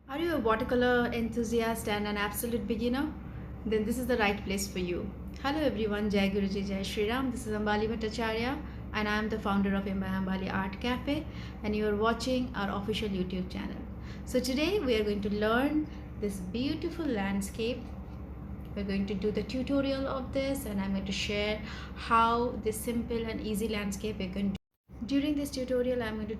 Are you a watercolor enthusiast and an absolute beginner? Then this is the right place for you. Hello everyone, Jai Guruji, Jai Shri Ram. This is Ambali Bhattacharyya and I am the founder of Ambali Art Cafe and you are watching our official YouTube channel. So today we are going to learn this beautiful landscape. We're going to do the tutorial of this and I'm going to share how this simple and easy landscape we're going to. During this tutorial, I'm going to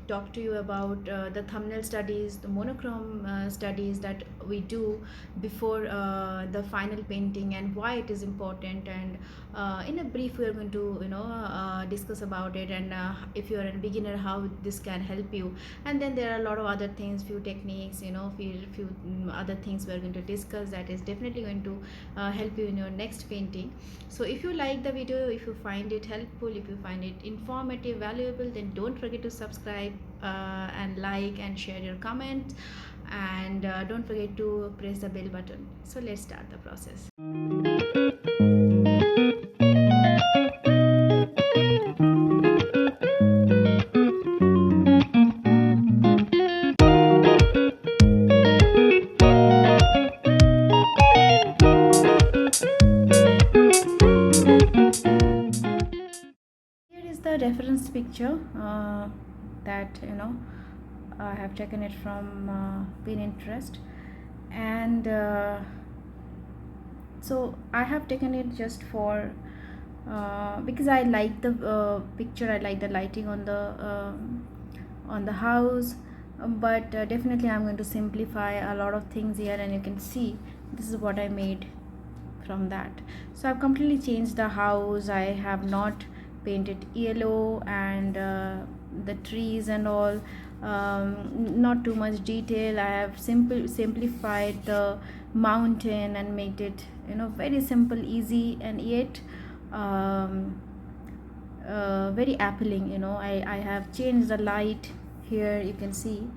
talk to you about the thumbnail studies, the monochrome studies that we do before the final painting and why it is important. And in a brief, we are going to discuss about it and if you are a beginner, how this can help you. And then there are a lot of other things, few techniques, few other things we are going to discuss that is definitely going to help you in your next painting. So if you like the video, if you find it helpful, if you find it informative, valuable, then don't forget to subscribe and like and share your comments, and don't forget to press the bell button. So let's start the process. Here is the reference picture that I have taken it from Pinterest, and so I have taken it just for because I like the picture. I like the lighting on the house, but definitely I'm going to simplify a lot of things here, and you can see this is what I made from that. So I've completely changed the house. I have not painted yellow and the trees and all, not too much detail. I have simplified the mountain and made it very simple, easy, and yet very appealing. I have changed the light here, you can see,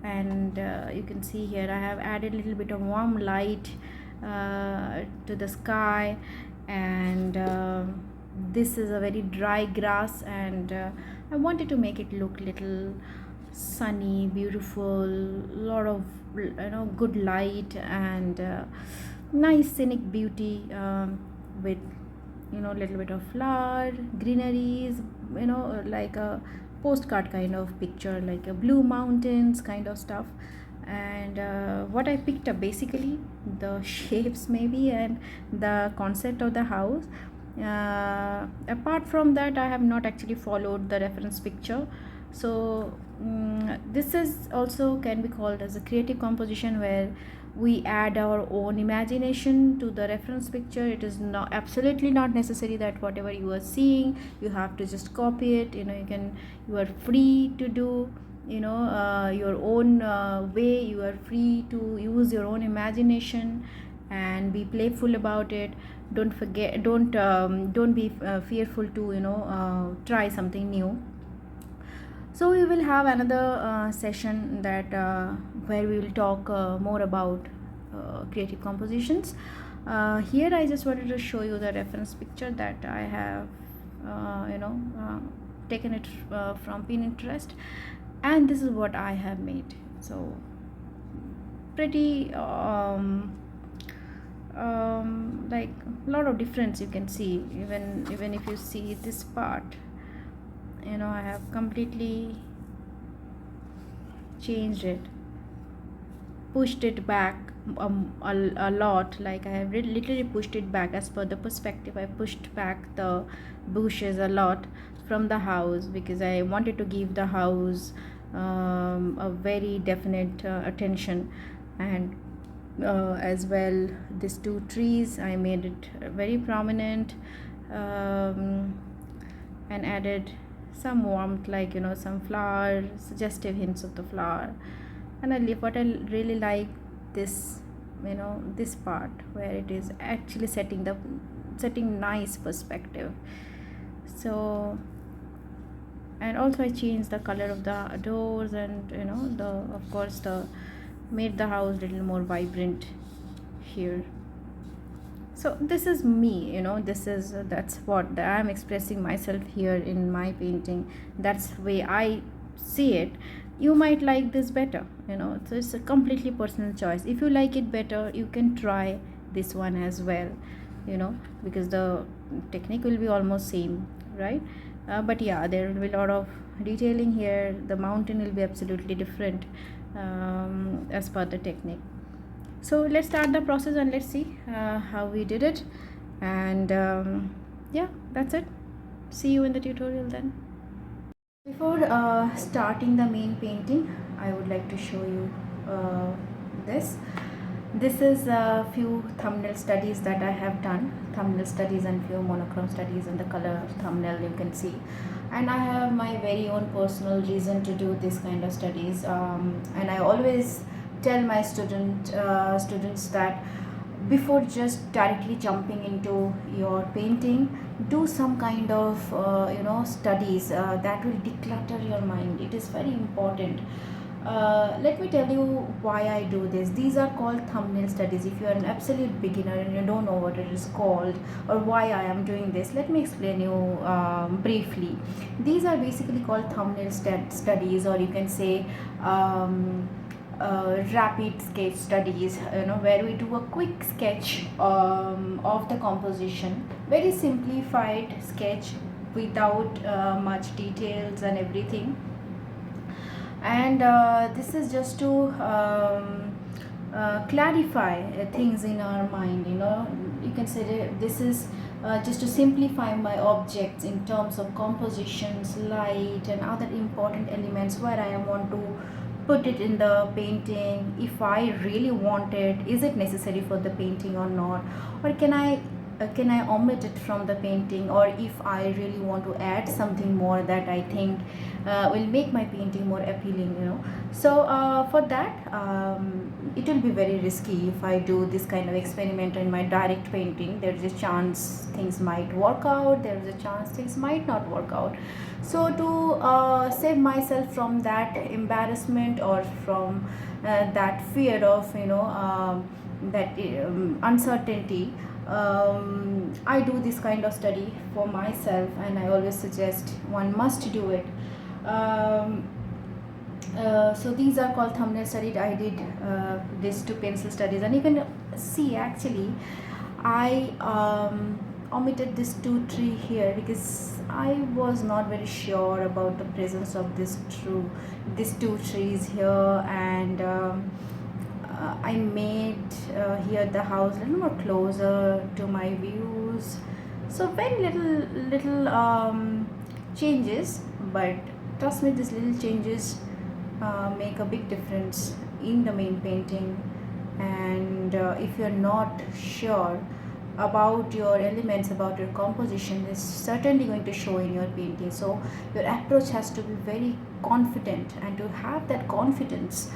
and you can see here I have added a little bit of warm light to the sky, and this is a very dry grass, and I wanted to make it look little sunny, beautiful, lot of good light, and nice scenic beauty, with little bit of flower, greeneries, like a postcard kind of picture, like a blue mountains kind of stuff. And what I picked up basically the shapes maybe and the concept of the house. Apart from that, I have not actually followed the reference picture. So this is also can be called as a creative composition, where we add our own imagination to the reference picture. It is not absolutely not necessary that whatever you are seeing you have to just copy it. You are free to do your own way. You are free to use your own imagination and be playful about it. Don't be fearful to try something new. So we will have another session that where we will talk more about creative compositions. Here I just wanted to show you the reference picture that I have taken it from Pinterest, and this is what I have made. So pretty like a lot of difference you can see, even if you see this part. I have completely changed it, pushed it back a lot. Like I have literally pushed it back as per the perspective. I pushed back the bushes a lot from the house because I wanted to give the house a very definite attention. And as well, these two trees I made it very prominent, and added some warmth, like some flower, suggestive hints of the flower. And what I really like this, this part where it is actually setting nice perspective. So, and also I changed the color of the doors, and the of course the made the house a little more vibrant here. So this is me, that's what I'm expressing myself here in my painting. That's the way I see it. You might like this better, so it's a completely personal choice. If you like it better, you can try this one as well, because the technique will be almost same, right? But yeah, there will be a lot of detailing here. The mountain will be absolutely different, as per the technique. So let's start the process and let's see how we did it. And yeah, that's it. See you in the tutorial then. Before starting the main painting, I would like to show you this. This is a few thumbnail studies that I have done, thumbnail studies and few monochrome studies, and the color thumbnail you can see. And I have my very own personal reason to do this kind of studies, and I always tell my students that before just directly jumping into your painting, do some kind of studies that will declutter your mind. It is very important. Let me tell you why I do this. These are called thumbnail studies. If you are an absolute beginner and you don't know what it is called or why I am doing this, let me explain you briefly. These are basically called thumbnail studies, or you can say rapid sketch studies, where we do a quick sketch of the composition, very simplified sketch without much details and everything. And this is just to clarify things in our mind. You can say this is just to simplify my objects in terms of compositions, light, and other important elements where I want to put it in the painting. If I really want it, is it necessary for the painting or not, or can I omit it from the painting, or if I really want to add something more that I think will make my painting more appealing. So for that, it will be very risky if I do this kind of experiment in my direct painting. There is a chance things might work out, there is a chance things might not work out. So to save myself from that embarrassment or from that fear of that uncertainty, I do this kind of study for myself, and I always suggest one must do it. So these are called thumbnail studies. I did this to pencil studies, and you can see actually I omitted this two tree here because I was not very sure about the presence of these two trees here. And I made here the house a little more closer to my views. So very little changes, but trust me, these little changes make a big difference in the main painting. And if you're not sure about your elements, about your composition, is certainly going to show in your painting. So your approach has to be very confident, and to have that confidence,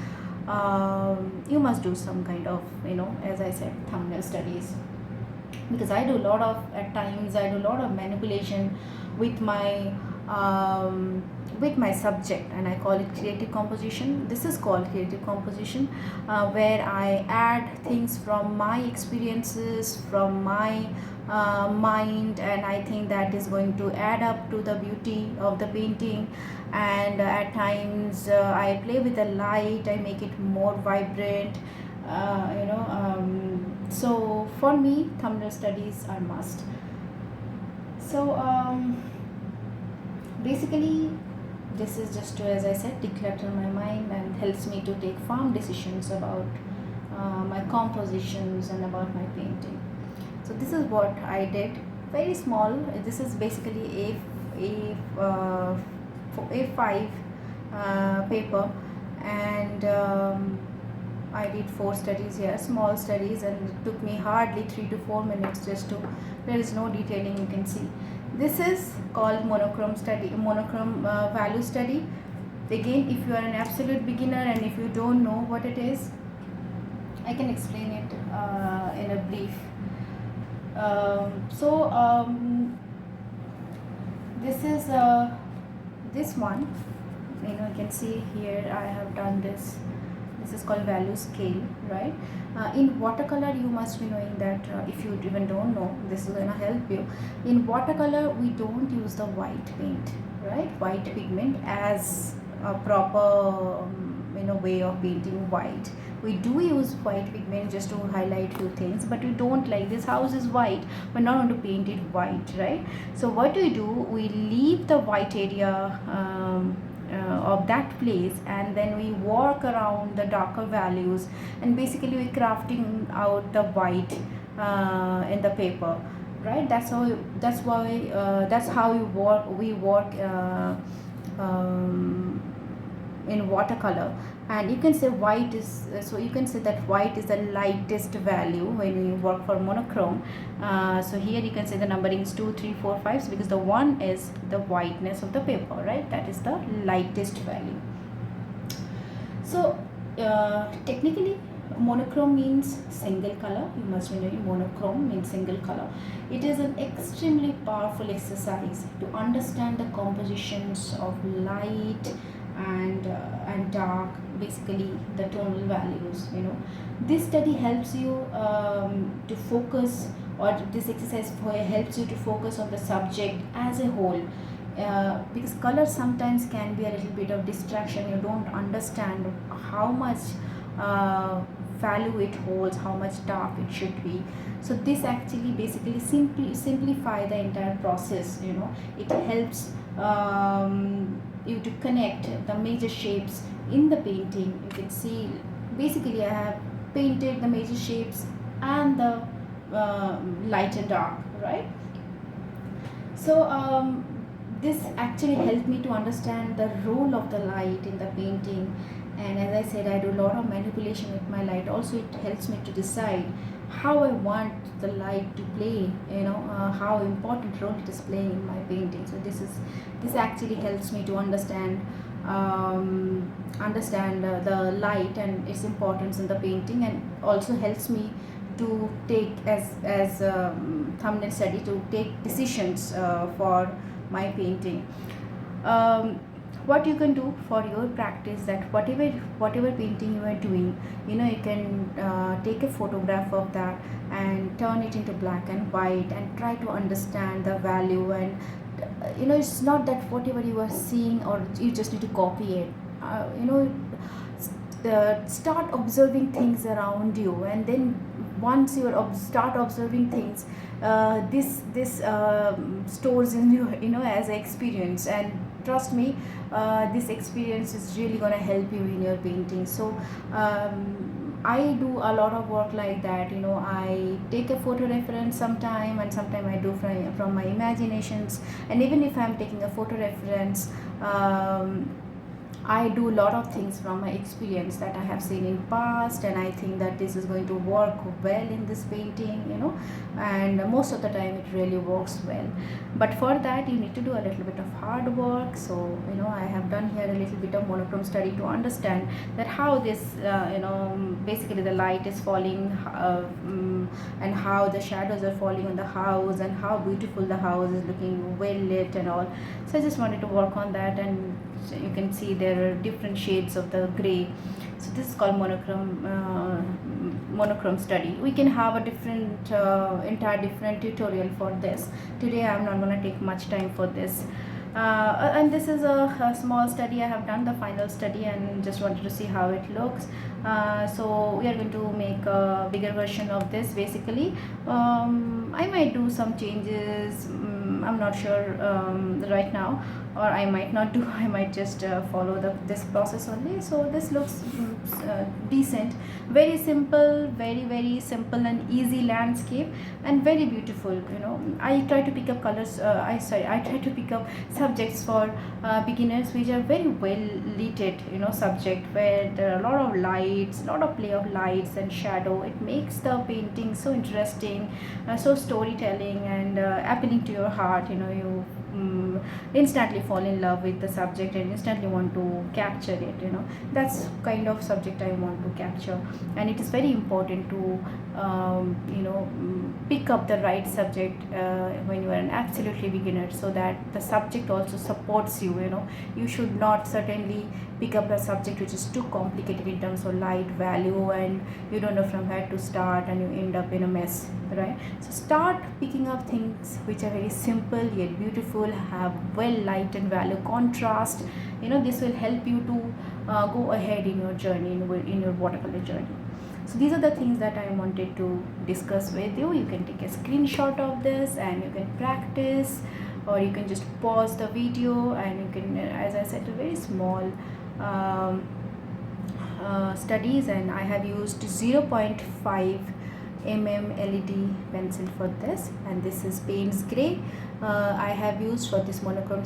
you must do some kind of, as I said, thumbnail studies. Because at times I do a lot of manipulation with my subject, and I call it creative composition. This is called creative composition, where I add things from my experiences, from my mind, and I think that is going to add up to the beauty of the painting. And at times I play with the light, I make it more vibrant. So for me, thumbnail studies are must. So basically, this is just to, as I said, declutter my mind and helps me to take firm decisions about my compositions and about my painting. So this is what I did. Very small. This is basically A5 paper, and I did 4 studies here, small studies, and it took me hardly 3 to 4 minutes just to. There is no detailing, you can see. This is called monochrome value study. Again, if you are an absolute beginner and if you don't know what it is, I can explain it in a brief. This is this one. You can see here I have done this. This is called value scale, right? In watercolor, you must be knowing that. If you even don't know, this is going to help you. In watercolor, we don't use the white paint, right? White pigment as a proper way of painting white. We do use white pigment just to highlight few things, but we don't, like this house is white, we're not going to paint it white, right? So what we do, we leave the white area of that place, and then we work around the darker values, and basically we're crafting out the white in the paper, right? That's how we work um, in watercolor. And you can say white is, so you can say that white is the lightest value when we work for monochrome. So here you can say the numbering is 2 3 4 5, because the 1 is the whiteness of the paper, right? That is the lightest value. So technically monochrome means single color. You must know monochrome means single color. It is an extremely powerful exercise to understand the compositions of light and dark, basically the tonal values. This study helps you to focus, or this exercise helps you to focus on the subject as a whole, because color sometimes can be a little bit of distraction. You don't understand how much value it holds, how much dark it should be. So this actually basically simplify the entire process. It helps you to connect the major shapes in the painting. You can see basically I have painted the major shapes and the light and dark, right? So this actually helped me to understand the role of the light in the painting. And as I said, I do a lot of manipulation with my light. Also, it helps me to decide how I want the light to play, how important role it is playing in my painting. So this actually helps me to understand the light and its importance in the painting, and also helps me to take, as thumbnail study, to take decisions for my painting. What you can do for your practice, that whatever painting you are doing, you can take a photograph of that and turn it into black and white and try to understand the value. And it's not that whatever you are seeing or you just need to copy it. Start observing things around you, and then once you start observing things, this stores in you, as an experience. And trust me, this experience is really going to help you in your painting. So I do a lot of work like that. I take a photo reference sometime, and sometime I do from my imaginations. And even if I'm taking a photo reference, I do a lot of things from my experience that I have seen in past, and I think that this is going to work well in this painting, and most of the time it really works well. But for that you need to do a little bit of hard work. So I have done here a little bit of monochrome study to understand that how this basically the light is falling, and how the shadows are falling on the house, and how beautiful the house is looking, well lit and all. So I just wanted to work on that. And you can see there are different shades of the gray. So this is called monochrome study. We can have a different entire different tutorial for this. Today I'm not going to take much time for this. And this is a small study I have done, the final study, and just wanted to see how it looks. So we are going to make a bigger version of this. Basically, I might do some changes. I'm not sure right now, or I might not do. I might just follow this process only. So this looks decent, very simple, very simple and easy landscape, and very beautiful. I try to pick up colors. I try to pick up subjects for beginners which are very well lit, subject where there are a lot of lights, a lot of play of lights and shadow. It makes the painting so interesting, so storytelling, and appealing to your heart. You instantly fall in love with the subject and instantly want to capture it. That's kind of subject I want to capture. And it is very important to pick up the right subject when you are an absolutely beginner, so that the subject also supports you. You should not certainly pick up a subject which is too complicated in terms of light, value, and you don't know from where to start, and you end up in a mess, right? So start picking up things which are very simple yet beautiful, have well lightened value contrast. This will help you to go ahead in your journey, in your watercolor journey. So these are the things that I wanted to discuss with you. You can take a screenshot of this and you can practice, or you can just pause the video and you can, as I said, a very small studies, and I have used 0.5 LED pencil for this, and this is Payne's Gray. I have used for this monochrome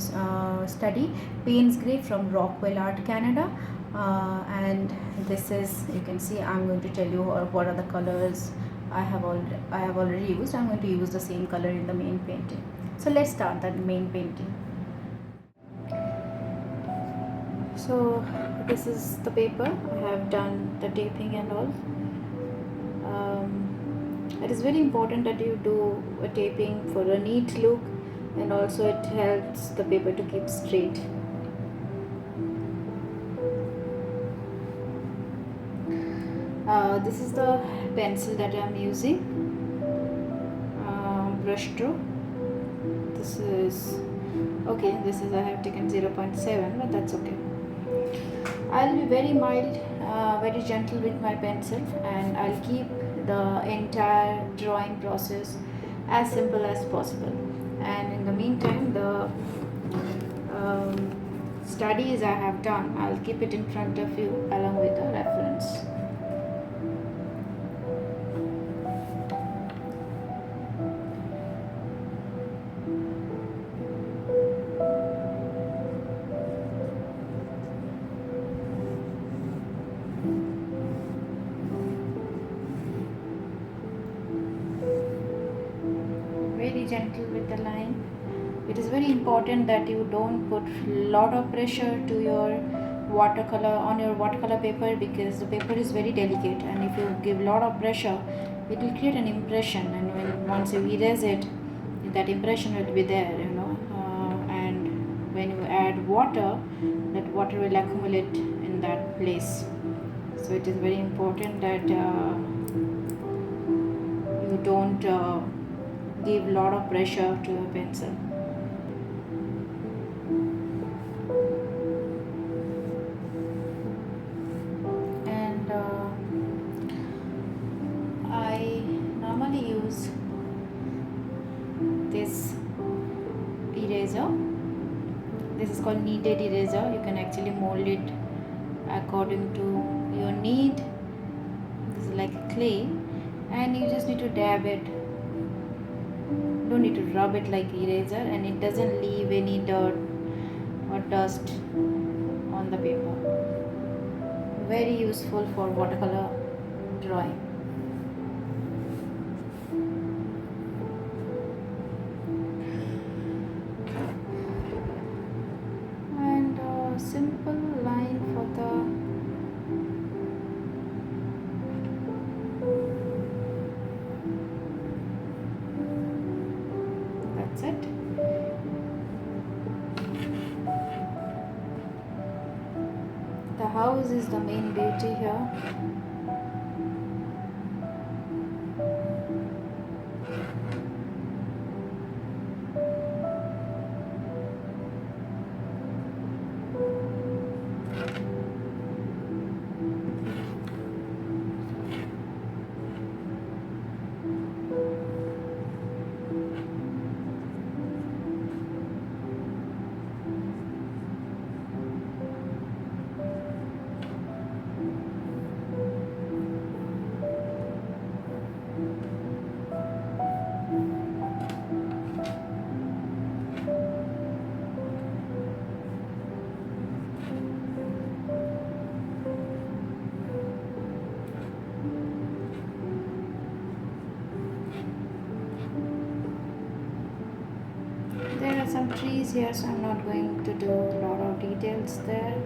study Payne's Gray from Rockwell Art Canada, and this is, you can see, I'm going to tell you what are the colors I have already used. I'm going to use the same color in the main painting. So let's start the main painting. So this is the paper. I have done the taping and all. It is very important that you do a taping for a neat look, and also it helps the paper to keep straight. This is the pencil that I am using, brush stroke. This is okay. I have taken 0.7, but that's okay. I'll be very mild, very gentle with my pencil, and I'll keep the entire drawing process as simple as possible. And in the meantime, the studies I have done, I'll keep it in front of you along with the reference. Very gentle with the line. It is very important that you don't put lot of pressure to your watercolor paper, because the paper is very delicate, and if you give lot of pressure, it will create an impression, and once you erase it, that impression will be there, and when you add water, that water will accumulate in that place. So it is very important that you don't give lot of pressure to your pencil. And I normally use this eraser. This is called kneaded eraser. You can actually mold it according to your need. This is like clay, and you just need to dab it. Don't need to rub it like eraser, and it doesn't leave any dirt or dust on the paper. Very useful for watercolor drawing. And a simple line for the it. The house is the main beauty here. There are some trees here, so I'm not going to do a lot of details there.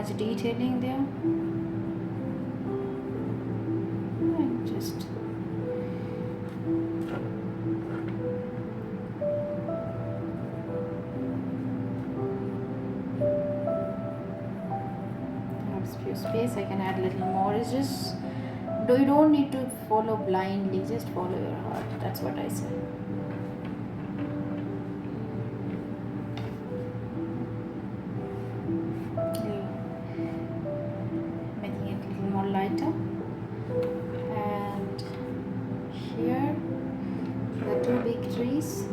much detailing there. And just few space. I can add a little more. It's just you don't need to follow blindly, just follow your heart. That's what I say. Making it a little more lighter. And here the two big trees.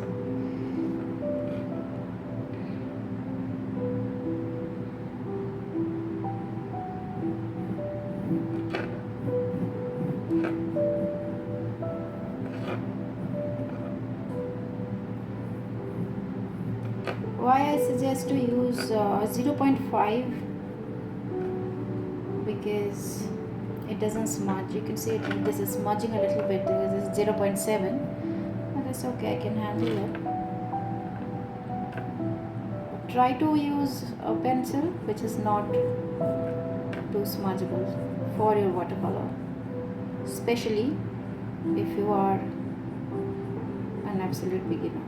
Why I suggest to use 0.5, because it doesn't smudge. You can see this is smudging a little bit because it's 0.7, but that's okay, I can handle it. Try to use a pencil which is not too smudgeable for your watercolor, especially if you are an absolute beginner.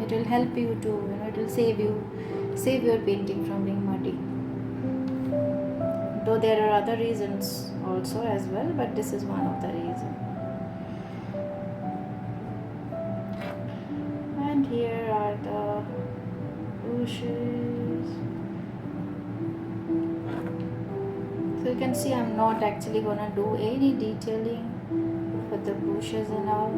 It will help you to, it will save your painting from being muddy. Though there are other reasons also as well, but this is one of the reasons. And here are the bushes. So you can see I'm not actually gonna do any detailing for the bushes and all.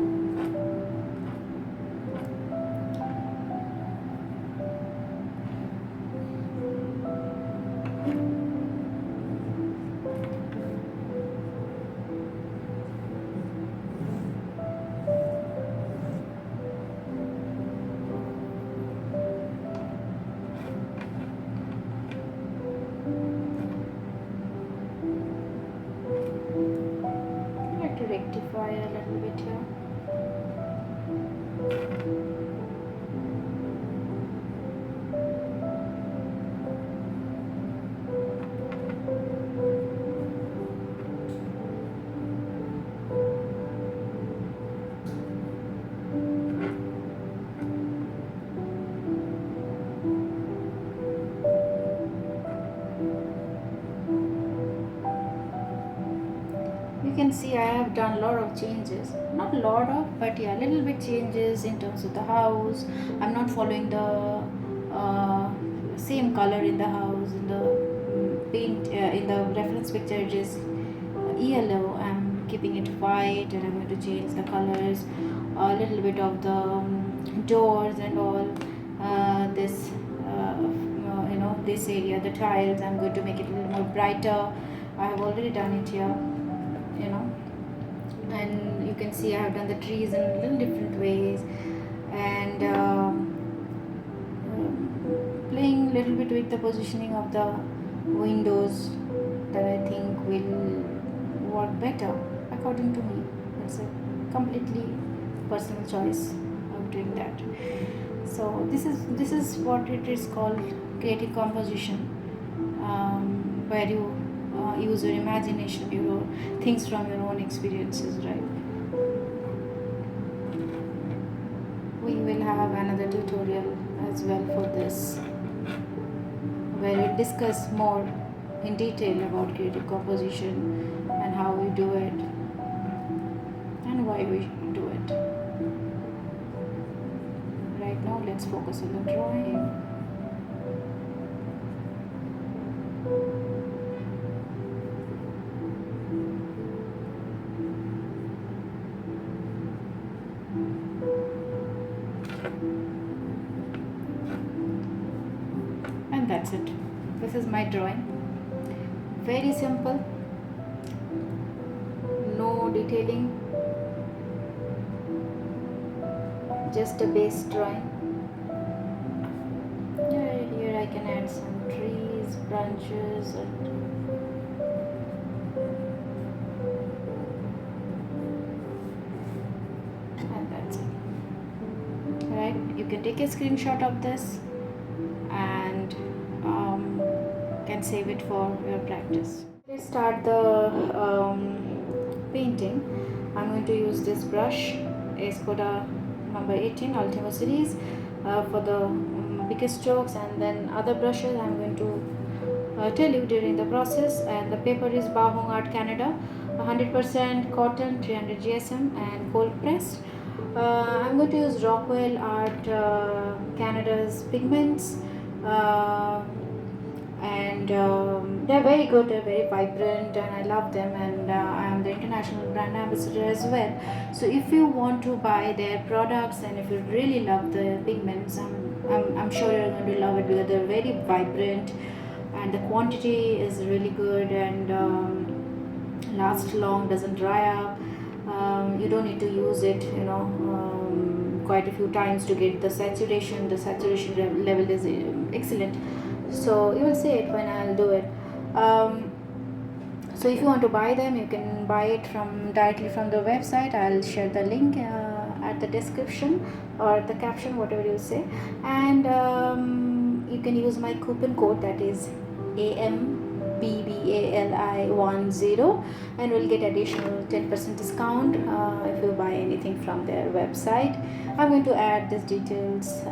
Rectify a little bit here. You can see I have done a lot of changes, not a lot of, but yeah, a little bit changes in terms of the house. I'm not following the same color in the house. In the paint, in the reference picture it is yellow. I'm keeping it white, and I'm going to change the colors, a little bit of the doors and all. This this area, the tiles, I'm going to make it a little more brighter. I have already done it here, and you can see I have done the trees in a little different ways, and playing a little bit with the positioning of the windows that I think will work better according to me. It's a completely personal choice of doing that. So this is what it is called creative composition, where you use your imagination, your things from your own experiences, right? We will have another tutorial as well for this, where we discuss more in detail about creative composition and how we do it and why we do it. Right now, let's focus on the drawing. And that's it. This is my drawing. Very simple, no detailing, just a base drawing. Here I can add some trees, branches, and that's it. Right? You can take a screenshot of this and can save it for your practice. Let's start the painting. I'm going to use this brush, Escoda number 18 Ultimo series, for the biggest strokes, and then other brushes I'm going to tell you during the process. And the paper is Baohong Art Canada, 100% cotton, 300 GSM, and cold pressed. I'm going to use Rockwell Art Canada's pigments, and they're very good, they're very vibrant, and I love them, and I am the international brand ambassador as well. So if you want to buy their products, and if you really love the pigments, I'm sure you're going to love it, because they're very vibrant and the quantity is really good, and lasts long, doesn't dry up. You don't need to use it, quite a few times to get the saturation. The saturation level is excellent, so you will see it when I'll do it. So if you want to buy them, you can buy it directly from the website. I'll share the link at the description or the caption, whatever you say, and you can use my coupon code, that is AMBBALI10, and will get additional 10% discount if you buy anything from their website. I'm going to add these details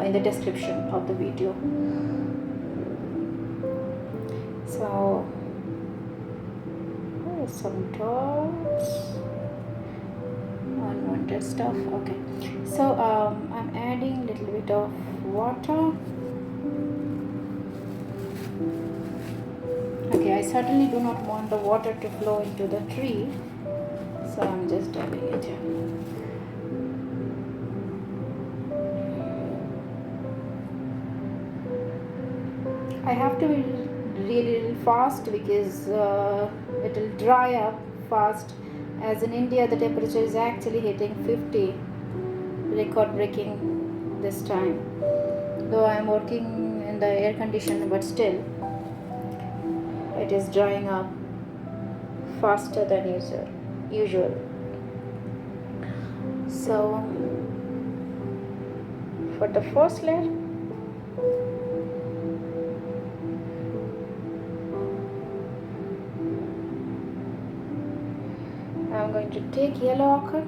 in the description of the video. So there's some dots, unwanted stuff. Okay, so I'm adding a little bit of water. Okay, I certainly do not want the water to flow into the tree, so I'm just dabbing it here. I have to be really fast, because it will dry up fast, as in India the temperature is actually hitting 50, record breaking this time, though I am working in the air conditioner, but still it is drying up faster than usual. So for the first layer, I'm going to take yellow ochre,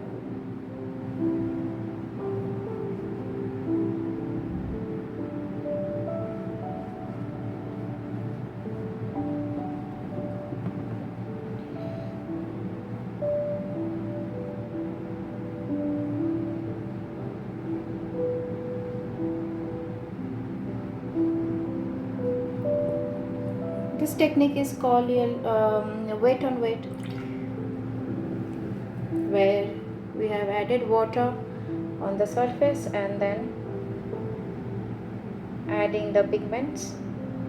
this technique is called wet on wet, where we have added water on the surface and then adding the pigments.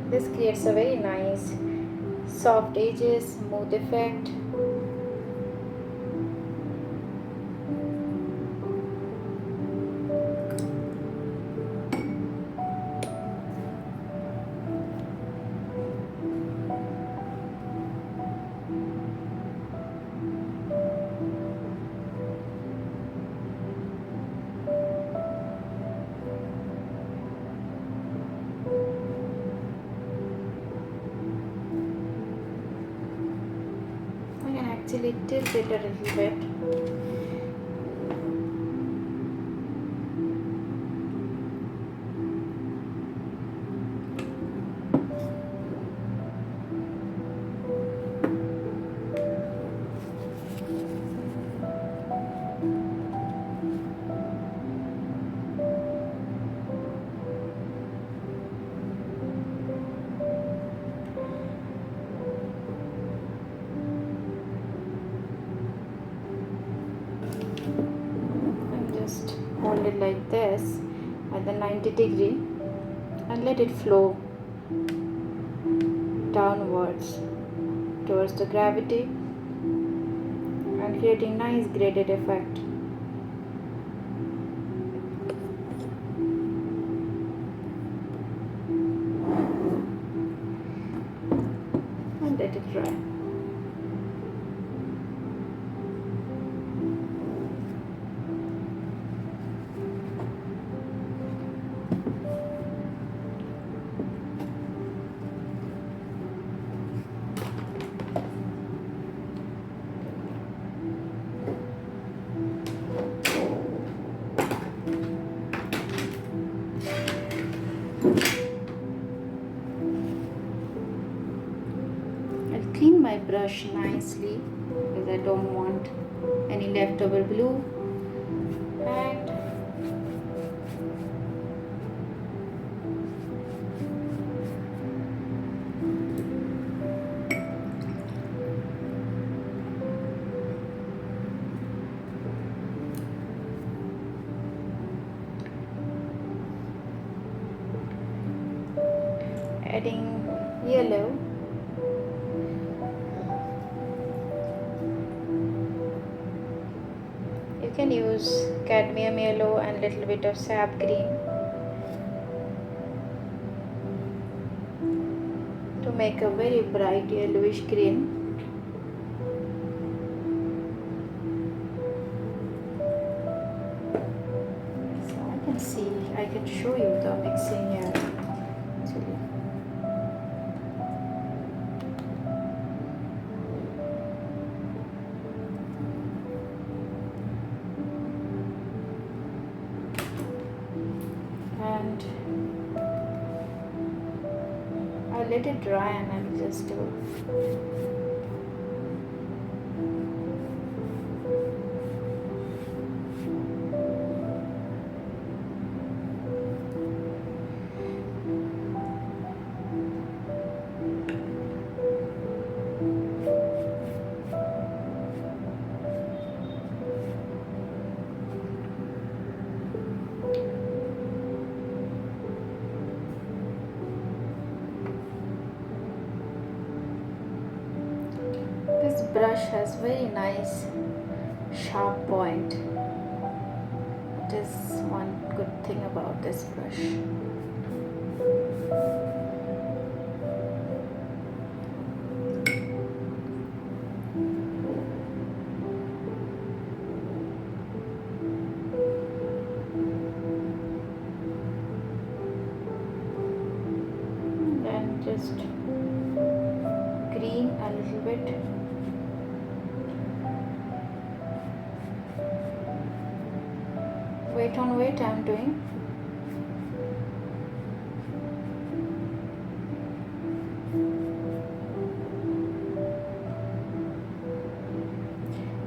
This creates a very nice soft edges, smooth effect. Actually tilt it a little bit. Hold it like this at the 90-degree and let it flow downwards towards the gravity and creating nice graded effect. And let it dry. brush nicely because I don't want any leftover glue. And adding yellow. You can use cadmium yellow and little bit of sap green to make a very bright yellowish green. So I can show you the mixing here actually. And I'll let it dry and I'll just do This brush has very nice sharp point. That is one good thing about this brush. Then just green a little bit. Wait on wait I'm doing.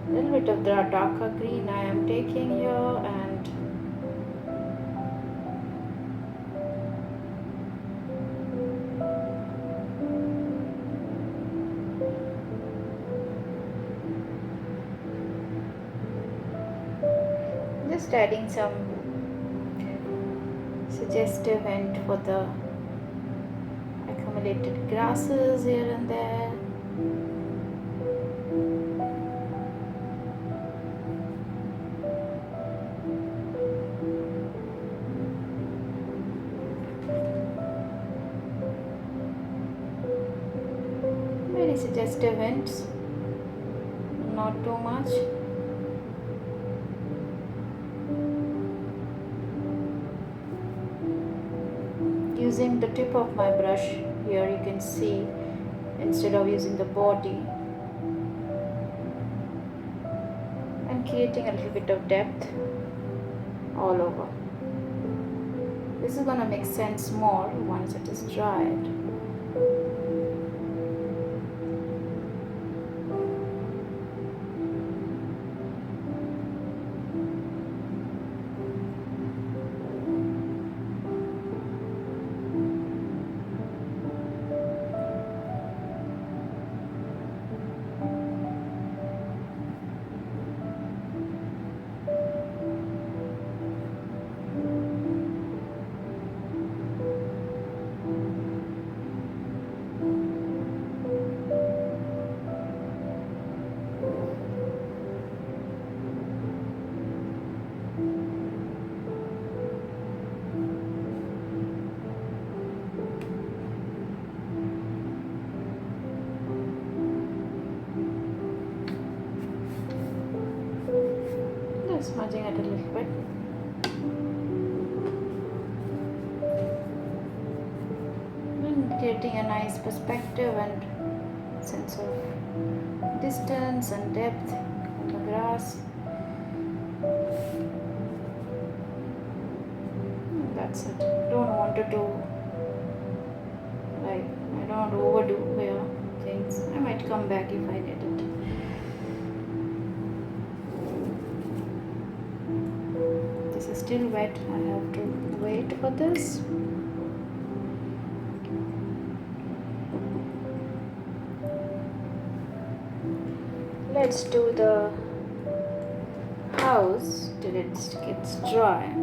A little bit of the darker green I am taking here and just adding some suggestive hint for the accumulated grasses here and there. Very suggestive hints, not too much. Using the tip of my brush here, you can see instead of using the body, and creating a little bit of depth all over. This is gonna make sense more once it is dried. Smudging it a little bit. And creating a nice perspective and sense of distance and depth on the grass. That's it. Don't want to do, like, I don't want to overdo here things. I might come back if I need it. This is still wet. I have to wait for this. Let's do the house till it gets dry.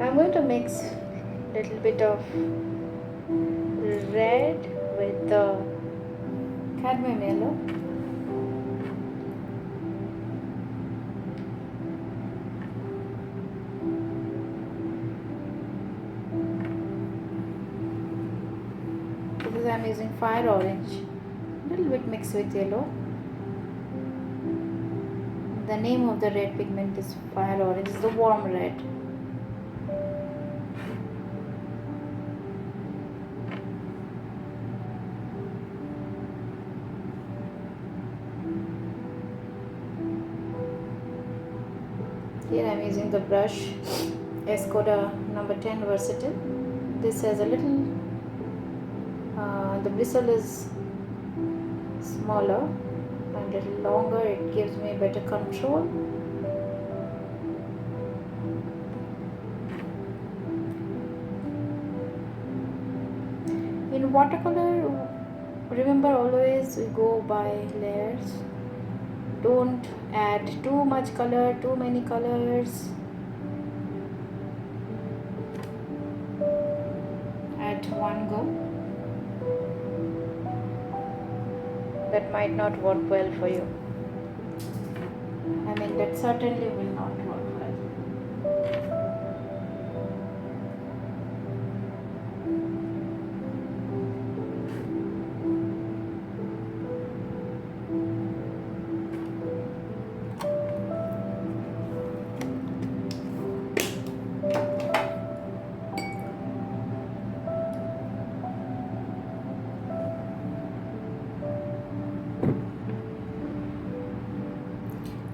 I'm going to mix a little bit of red with the cadmium yellow. Because I'm using fire orange, a little bit mixed with yellow. The name of the red pigment is fire orange, it's the warm red. Here I am using the brush Escoda number 10 Versatile. This has a little, the bristle is smaller and a little longer. It gives me better control. In watercolor, remember always we go by layers. Don't add too much color, too many colors. At one go. That might not work well for you. I mean, that certainly will not work well.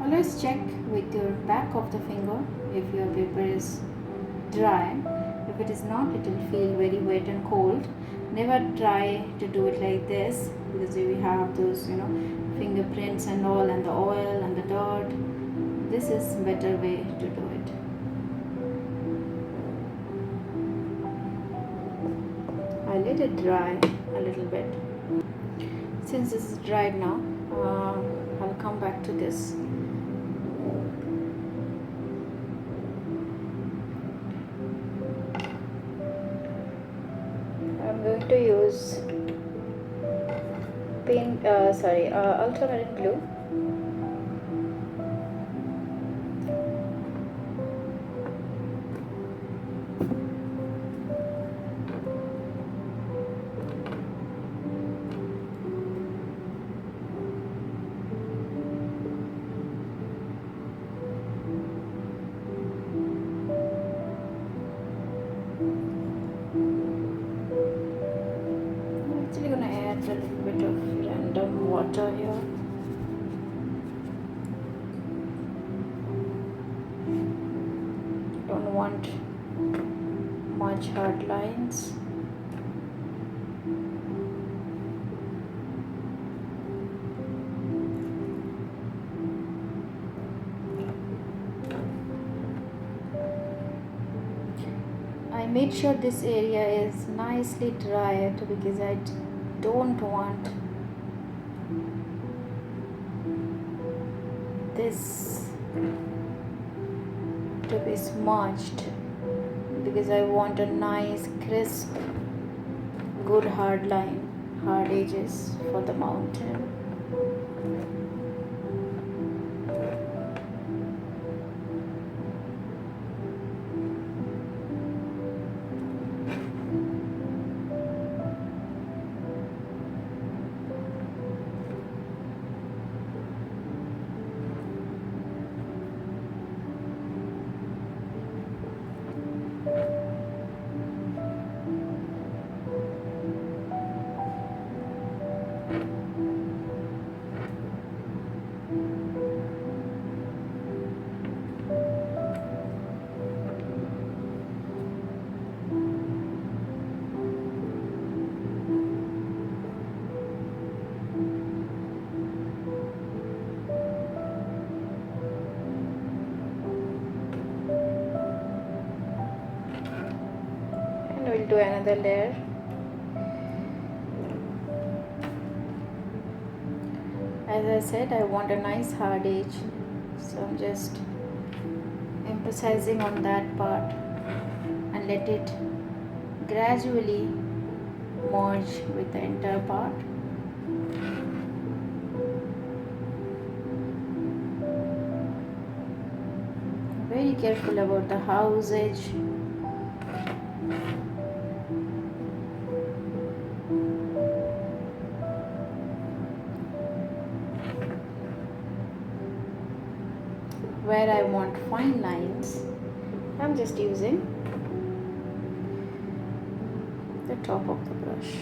Always check with your back of the finger if your paper is dry. If it is not, it will feel very wet and cold. Never try to do it like this, because we have those, fingerprints and all, and the oil and the dirt. This is better way to do it. I let it dry a little bit. Since this is dried now, I'll come back to this. I'm going to use ultramarine blue. A little bit of random water here. Don't want much hard lines. I made sure this area is nicely dry because I don't want this to be smudged, because I want a nice crisp, good hard edges for the mountain. into another layer. As I said, I want a nice hard edge, so I'm just emphasizing on that part and let it gradually merge with the entire part. Very careful about the house edge. Where I want fine lines, I'm just using the top of the brush.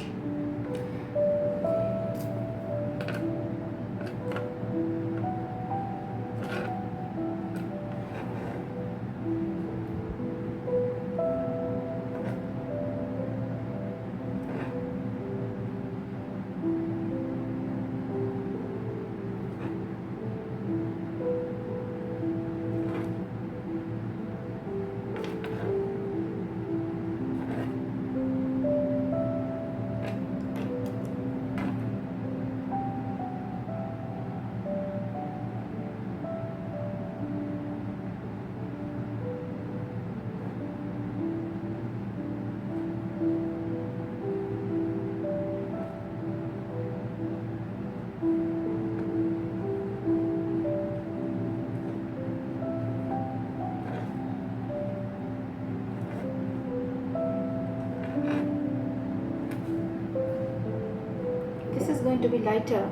This is going to be lighter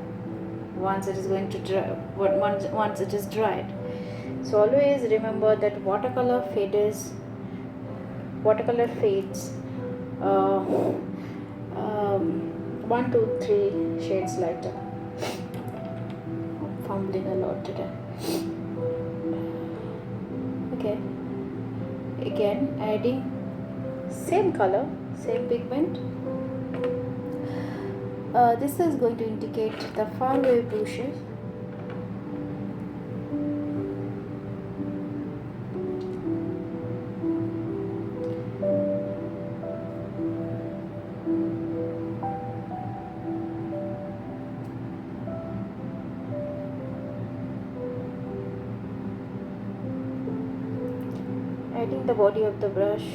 once it is going to dry, once it is dried. So always remember that watercolor fades uh, 1 to 3 shades lighter. I'm fumbling a lot today. Okay, again adding same color, same pigment. This is going to indicate the faraway bushes. Adding the body of the brush.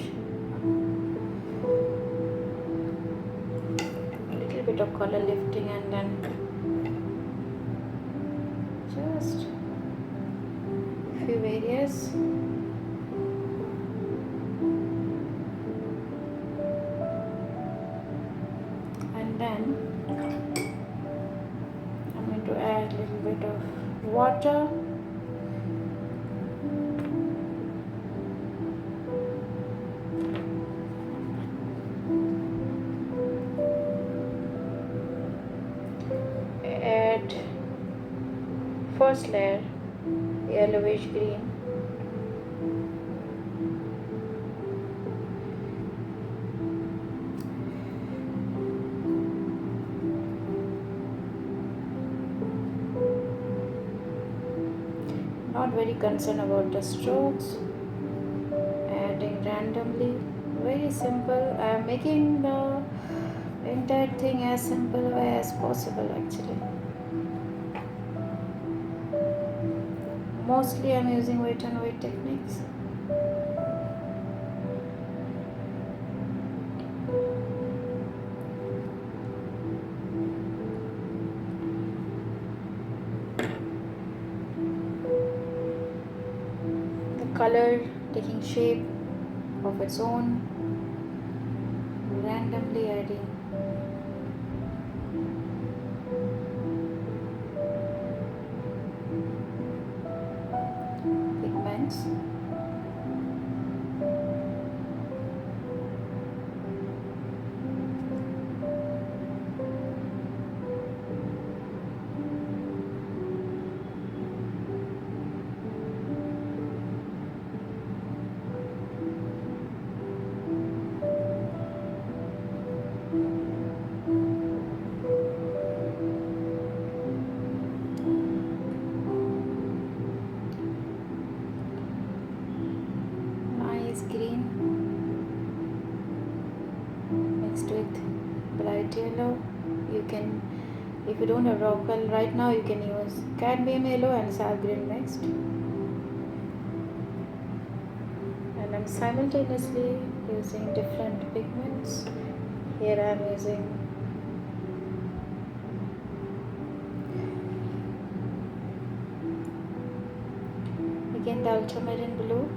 Bit of color lifting and then just few areas. And then I'm going to add a little bit of water. First layer, yellowish green. Not very concerned about the strokes. Adding randomly. Very simple. I am making the entire thing as simple way as possible actually. Mostly I'm using wet and wet techniques. The color taking shape of its own, randomly adding pigments. bright yellow. You can, if you don't have raw color right now, you can use cadmium yellow and sal green mixed. And I'm simultaneously using different pigments. Here I'm using again the ultramarine blue.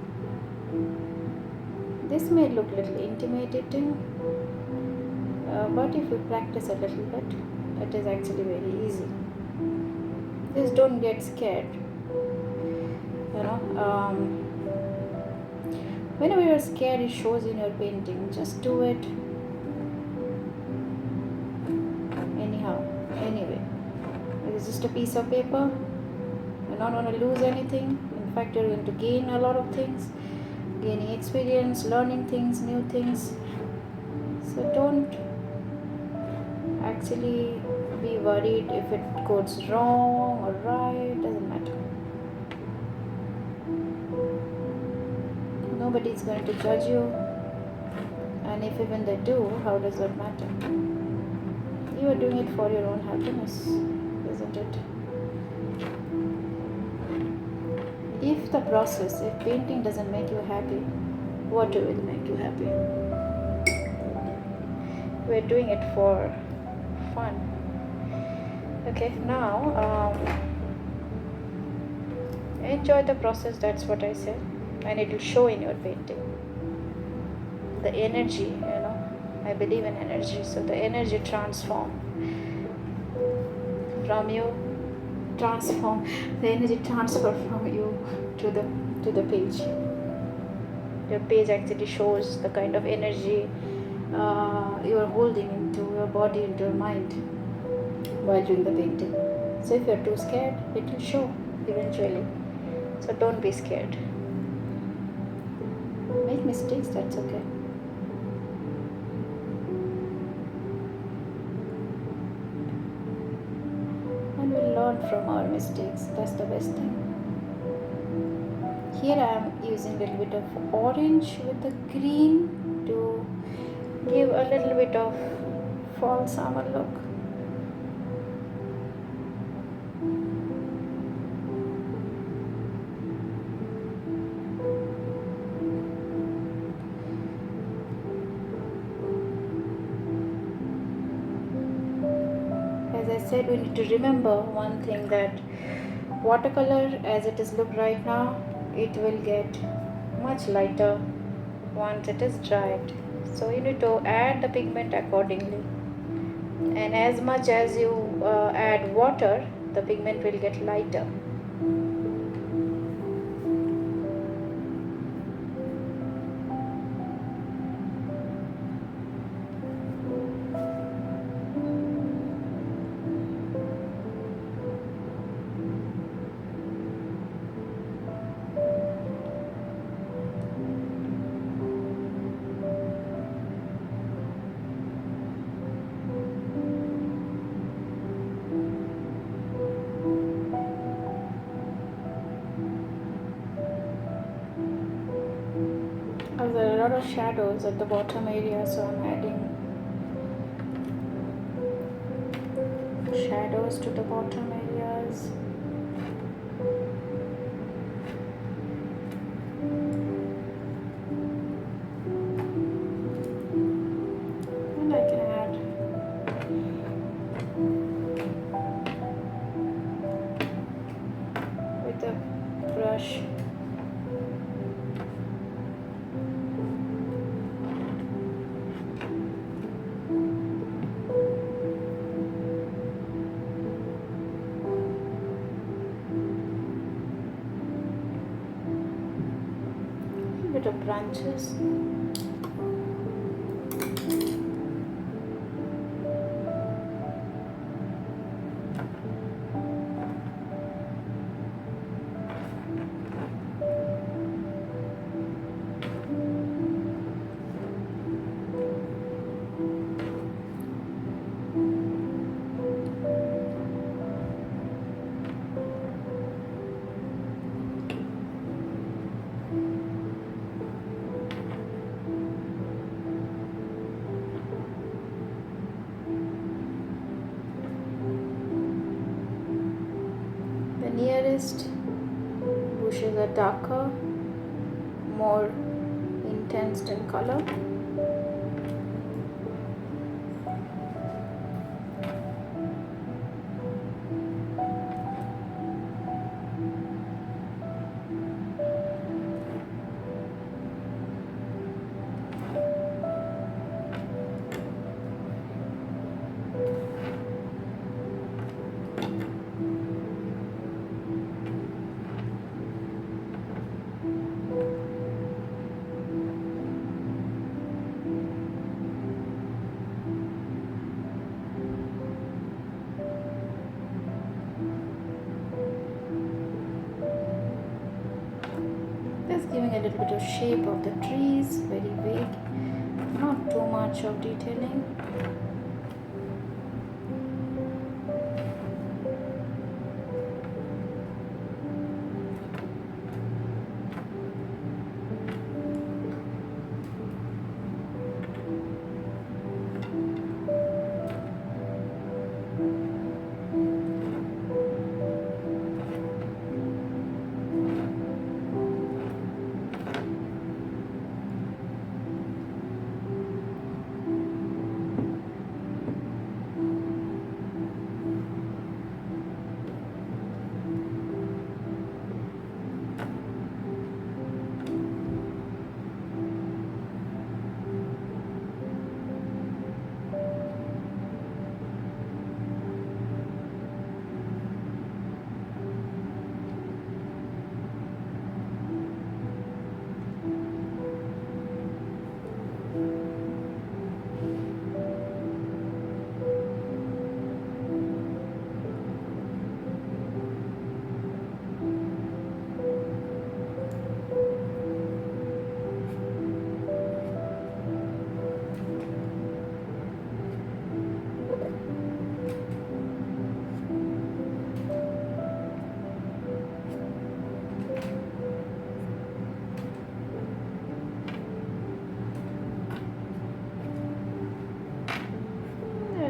This may look a little intimidating, but if you practice a little bit, it is actually very easy. Just don't get scared. Whenever you're scared, it shows in your painting. Just do it anyhow, anyway. It is just a piece of paper. You're not going to lose anything. In fact, you're going to gain a lot of things, gaining experience, learning things, new things. So don't actually be worried if it goes wrong or right, doesn't matter. Nobody is going to judge you, and if even they do, how does that matter? You are doing it for your own happiness, isn't it? If the process, if painting doesn't make you happy, what will make you happy? We're doing it for fun. Okay, now enjoy the process, that's what I said, and it will show in your painting. The energy, I believe in energy, so the energy transform from you, the energy transfer from you to the page. Your page actually shows the kind of energy you are holding into your body, into your mind while doing the painting. So if you're too scared, it will show eventually. So don't be scared. Make mistakes, that's okay. And we'll learn from our mistakes, that's the best thing. Here I am using a little bit of orange with the green to give a little bit of fall summer look. As I said, we need to remember one thing, that watercolor as it is looked right now, it will get much lighter once it is dried. So you need to add the pigment accordingly, and as much as you add water, the pigment will get lighter. There are a lot of shadows at the bottom area, so I'm adding shadows to the bottom areas. And I can add with a brush. Bit of branches. nearest bushes are darker, more intense in color. Just giving a little bit of shape of the trees, very vague, not too much of detailing.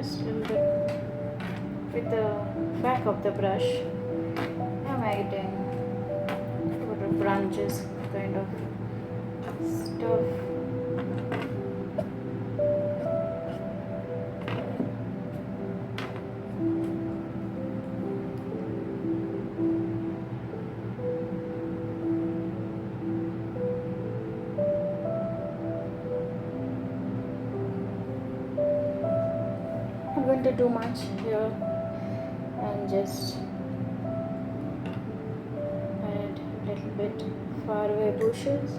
Just a little bit with the back of the brush. I'm adding a little bit of branches kind of stuff. I'm going to do much here and just add a little bit far away bushes.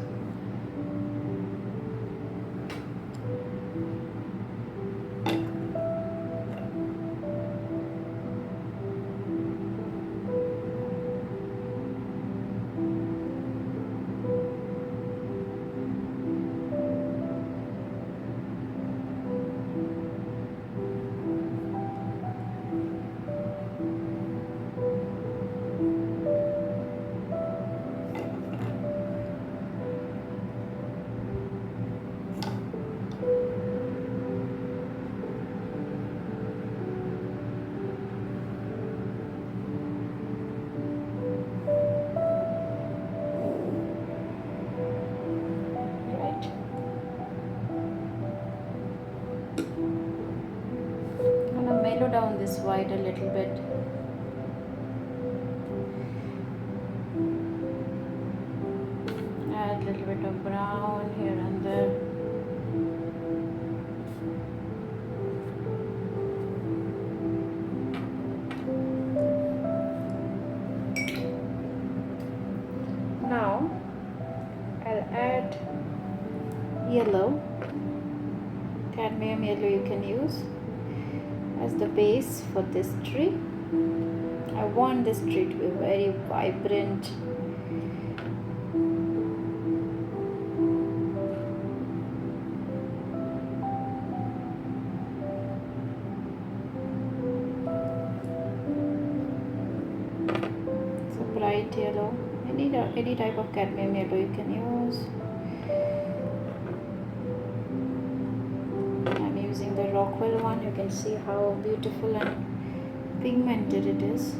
Mellow down this white a little bit. Add a little bit of brown here and there. Now I'll add yellow, cadmium yellow you can use as the base for this tree. I want this tree to be very vibrant. So bright yellow, any type of cadmium yellow you can use. Using the Rockwell one, you can see how beautiful and pigmented it is.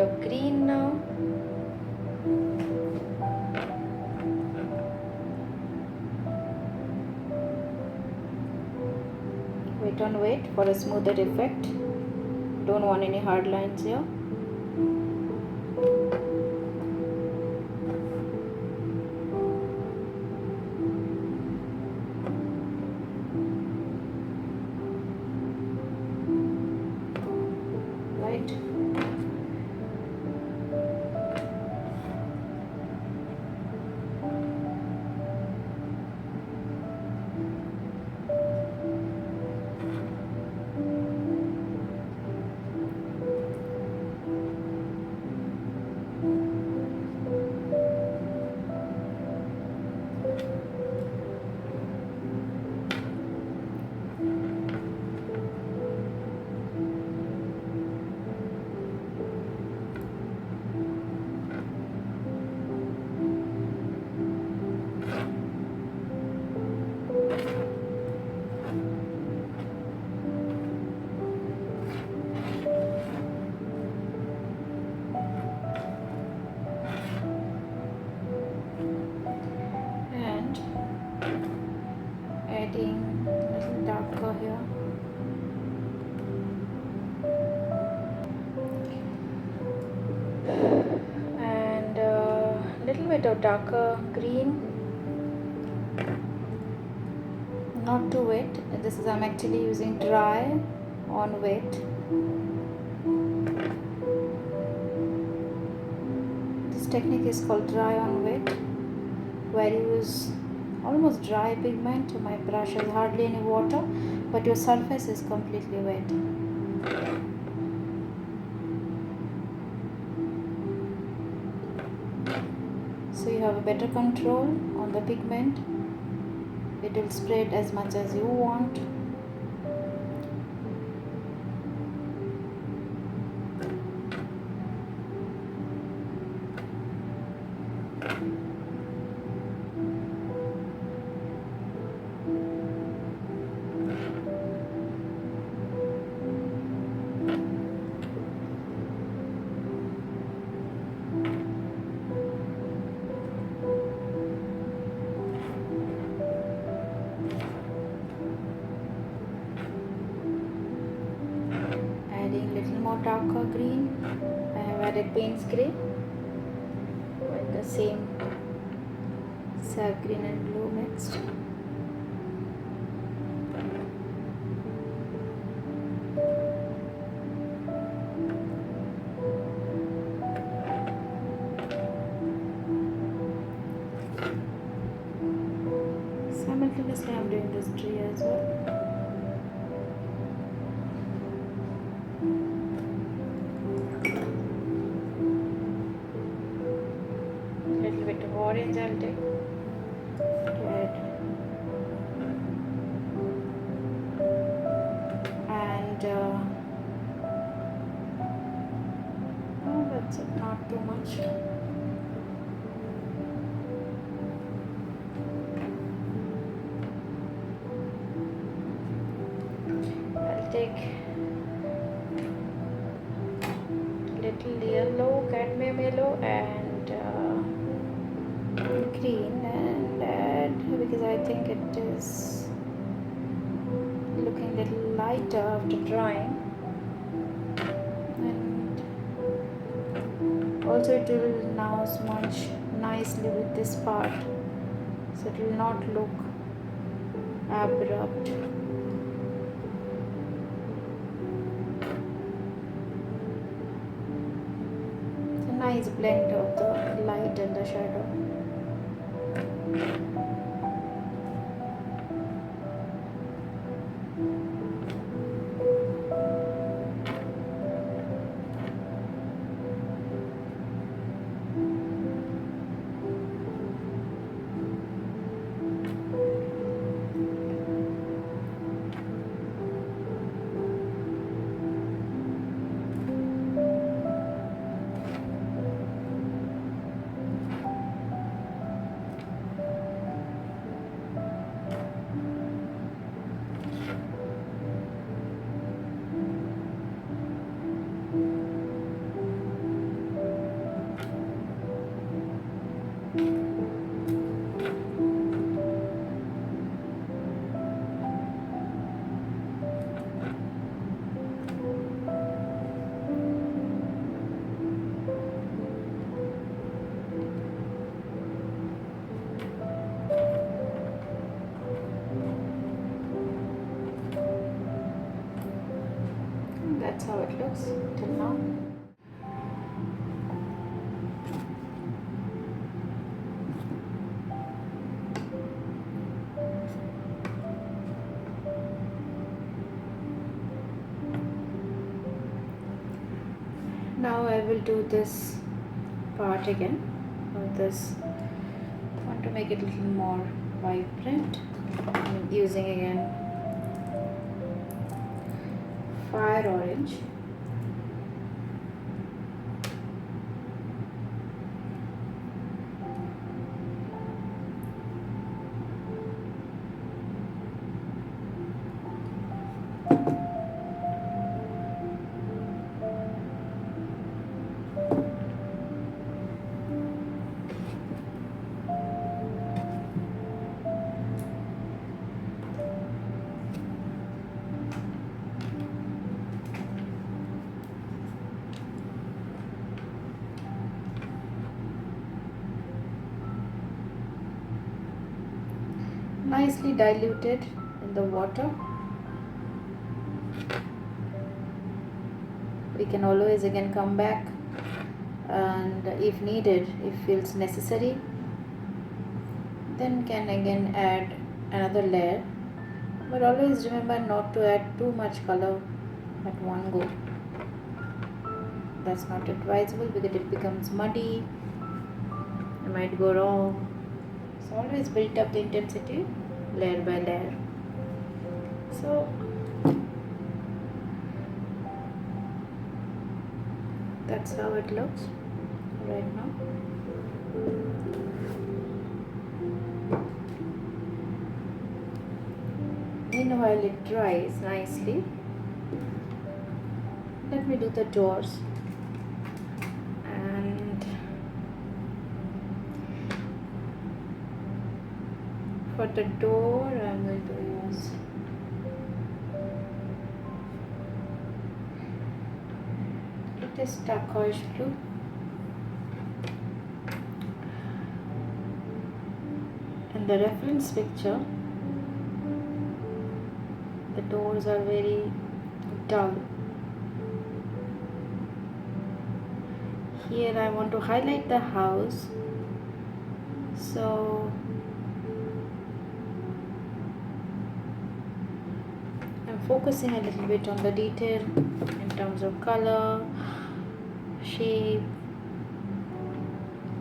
of green now. Wait for a smoother effect. Don't want any hard lines here. Right. Adding a little darker here. And a little bit of darker green. Not too wet. I'm actually using dry on wet. This technique is called dry on wet, where you use almost dry pigment. My brush has hardly any water, but your surface is completely wet. So you have a better control on the pigment. It will spread as much as you want. Darker green. I have added Payne's grey with the same sap green and blue mixed. Simultaneously I am doing this tree as well. Orange I'll take. Red. And oh, that's it, not too much. I'll take little yellow, cadmium yellow, and green, and add, because I think it is looking a little lighter after drying, and also it will now smudge nicely with this part, so it will not look abrupt. It's a nice blend of the light and the shadow. that's how it looks till now. Now I will do this part again. This I want to make it a little more vibrant. I'm using again fire orange. Nicely diluted in the water. We can always again come back, and if needed, if feels necessary, then can again add another layer, but always remember not to add too much color at one go. That's not advisable because it becomes muddy, you might go wrong. So always build up the intensity layer by layer. So that's how it looks right now. Meanwhile it dries nicely, let me do the doors. And for the door I'm going to use this turquoise blue. In the reference picture, the doors are very dull. Here I want to highlight the house, so I'm focusing a little bit on the detail in terms of color, shape.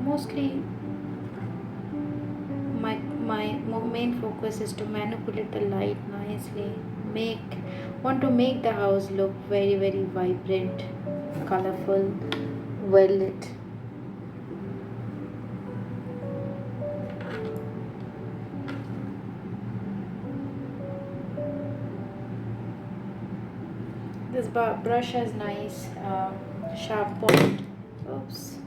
Mostly my main focus is to manipulate the light nicely, want to make the house look very, very vibrant, colorful, well lit. This brush has nice sharp point. Oops.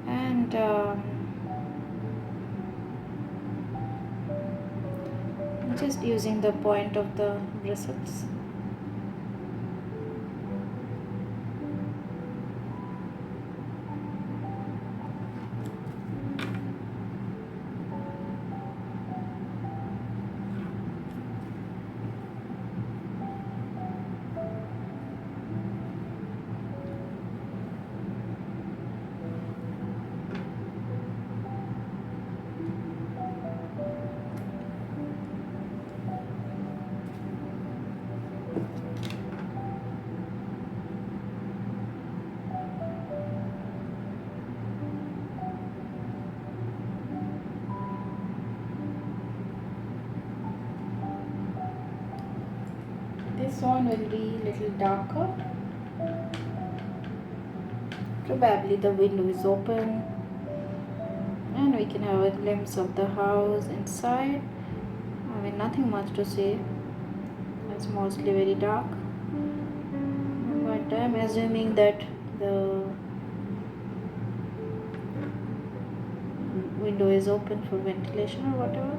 And just using the point of the bristles. This one will be a little darker. Probably the window is open and we can have a glimpse of the house inside. I mean, nothing much to say. It's mostly very dark, but I'm assuming that the window is open for ventilation or whatever.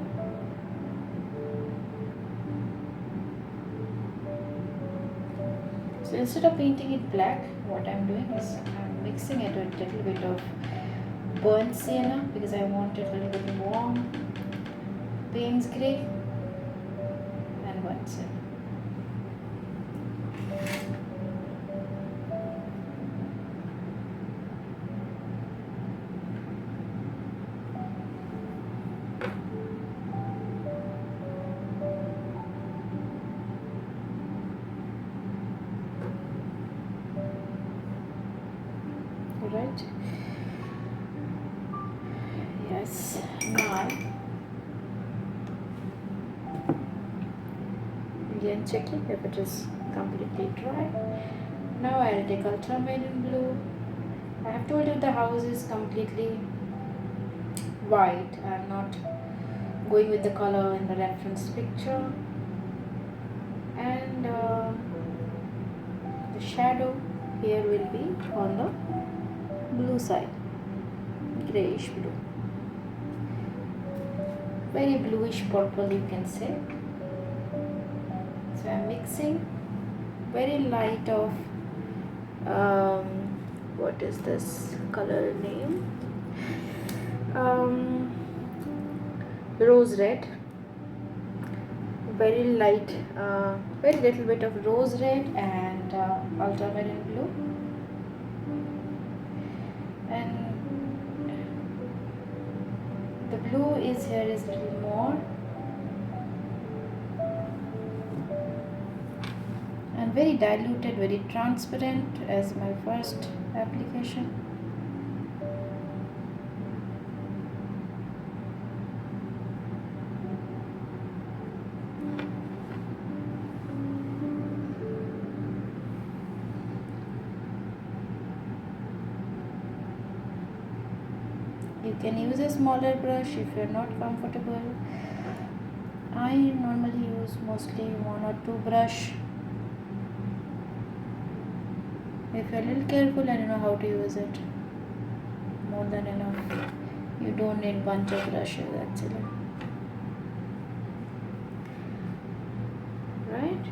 So instead of painting it black, what I'm doing is I'm mixing it with a little bit of burnt sienna because I want it a little bit warm, Payne's grey and burnt sienna. right? Yes. Now again checking if it is completely dry. Now I'll take ultramarine blue. I have told you the house is completely white. I'm not going with the color in the reference picture. And the shadow here will be on the blue side, grayish blue, very bluish purple you can say. So I'm mixing very light of what is this color name, rose red, very light, very little bit of rose red and ultramarine blue, and the blue is here is little more, and very diluted, very transparent as my first application. You can use a smaller brush if you're not comfortable. I normally use mostly one or two brush. If you're a little careful and you know how to use it, more than enough. You don't need bunch of brushes actually. Right?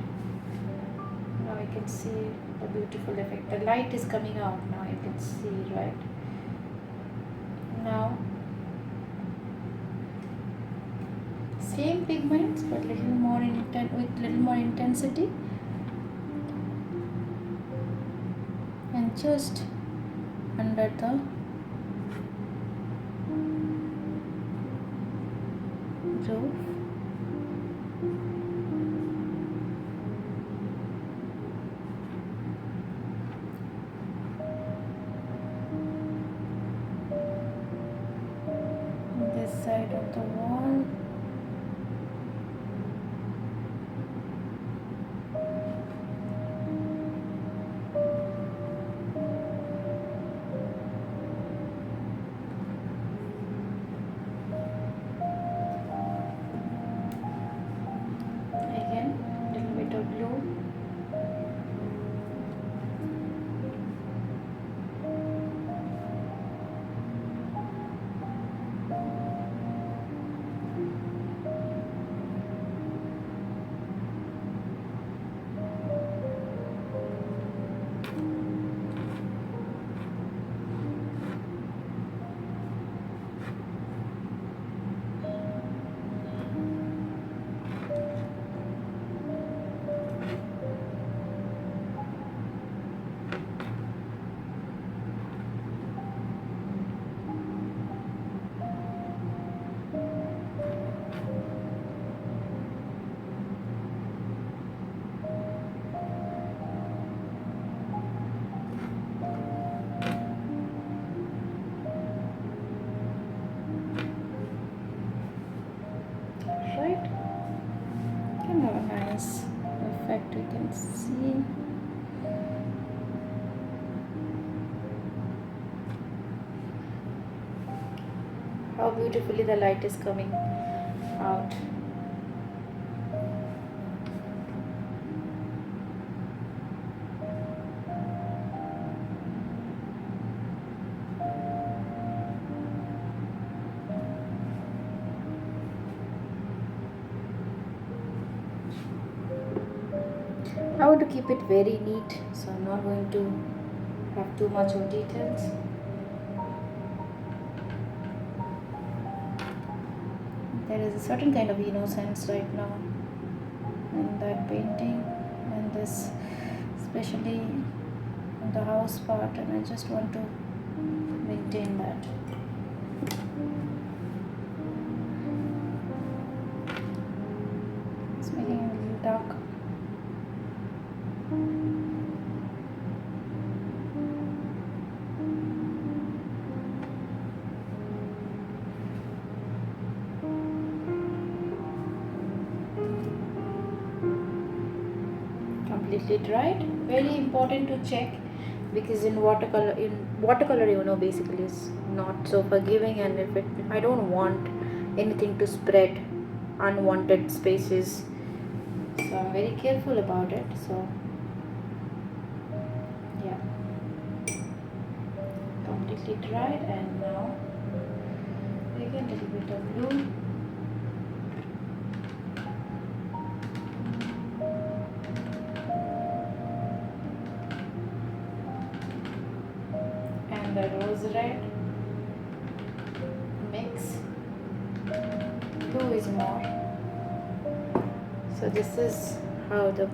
Now you can see the beautiful effect. The light is coming out now, you can see, right? Now same pigments but little more with little more intensity, and just under the roof. This side of the wall. Again, little bit of blue. Right? Kind of a nice effect you can see. How beautifully the light is coming out. I want to keep it very neat, so I'm not going to have too much of details. There is a certain kind of innocence right now in that painting, and this especially in the house part, and I just want to maintain that. It's making it a little dark. completely dried. Very important to check, because in watercolor, you know, basically is not so forgiving, and if I don't want anything to spread unwanted spaces, so I'm very careful about it. So yeah, completely dried, and now again a little bit of blue. And the rose red mix. Blue is more. So this is how the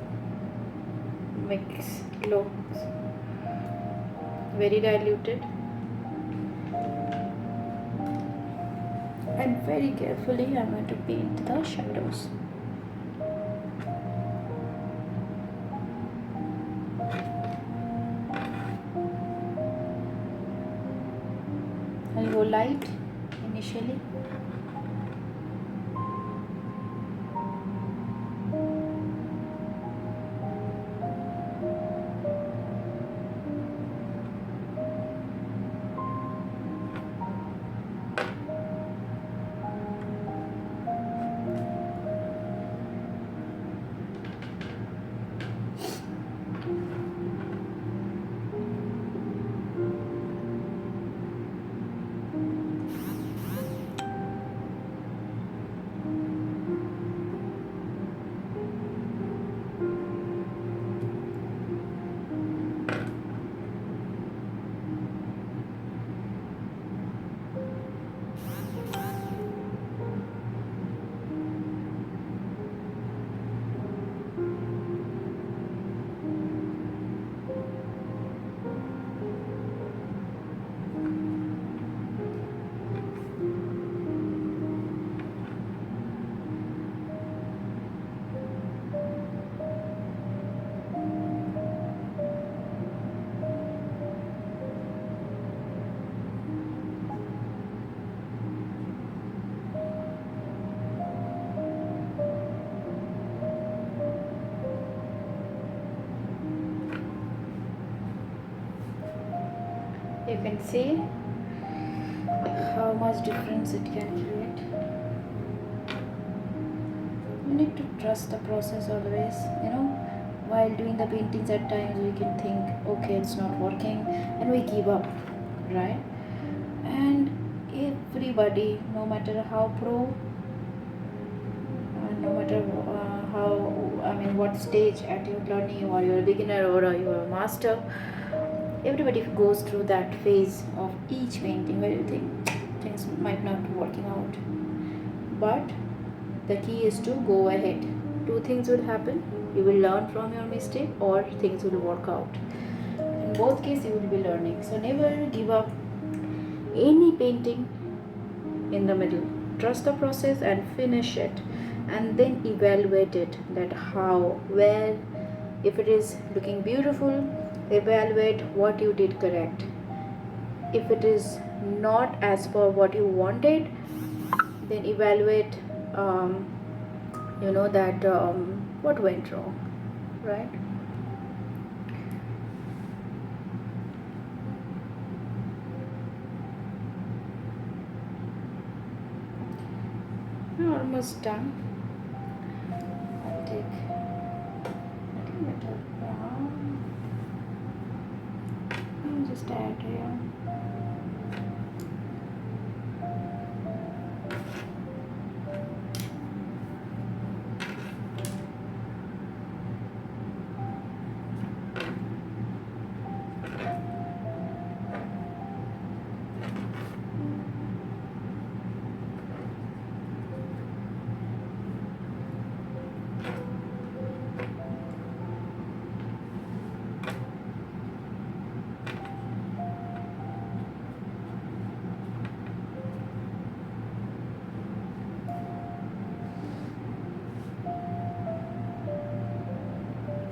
mix looks. Very diluted. And very carefully I'm going to paint the shadows. I'll go light initially. You can see how much difference it can create. You need to trust the process always, you know. While doing the paintings, at times we can think, okay, it's not working, and we give up, right? And everybody, no matter how pro, no matter what stage at your learning, or you're a beginner or you're a master, everybody goes through that phase of each painting where you think things might not be working out. But the key is to go ahead. Two things will happen: you will learn from your mistake, or things will work out. In both cases, you will be learning. So never give up any painting in the middle. Trust the process and finish it, and then evaluate it, that how, where. If it is looking beautiful, evaluate what you did correct. If it is not as per what you wanted, then evaluate that what went wrong, right? We're almost done. I'll take a little bit of brown and just add here.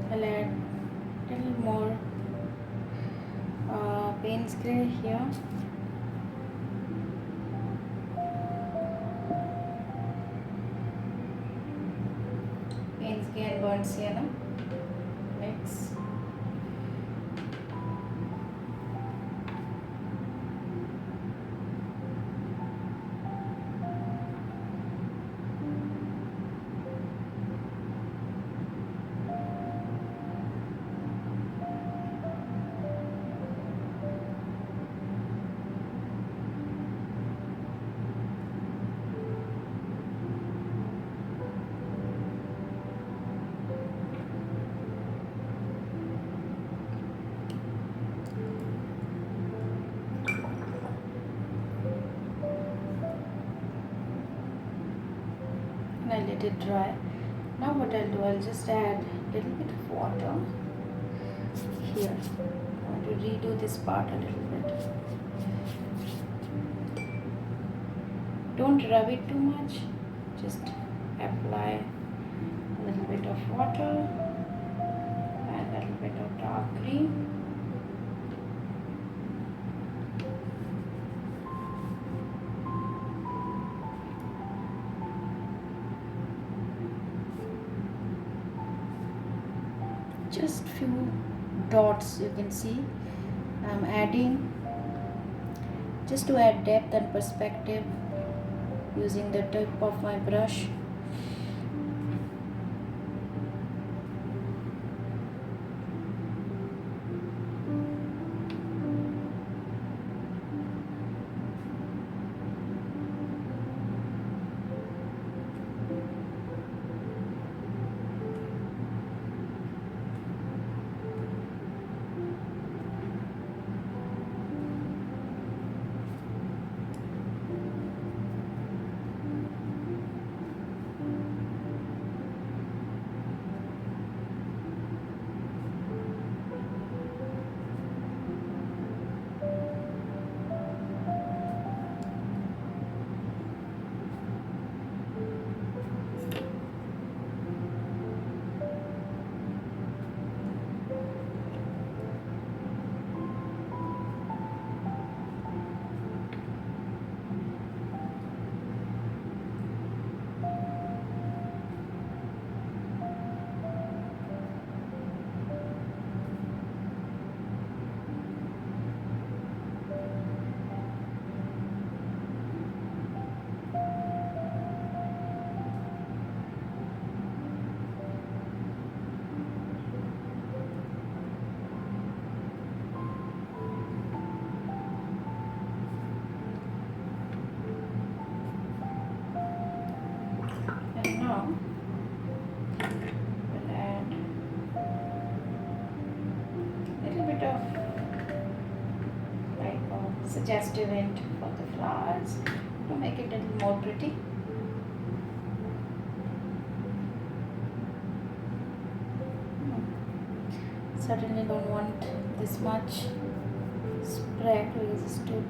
I'll add a little more Payne's gray here. Payne's gray and burnt sienna let it dry. Now what I'll do, I'll just add a little bit of water here. I want to redo this part a little bit. Don't rub it too much, just apply a little bit of water and a little bit of dark green. Just few dots you can see I'm adding just to add depth and perspective using the tip of my brush. Now we'll add a little bit of like a suggestive hint for the flowers to make it a little more pretty. Certainly don't want this much spread because it's too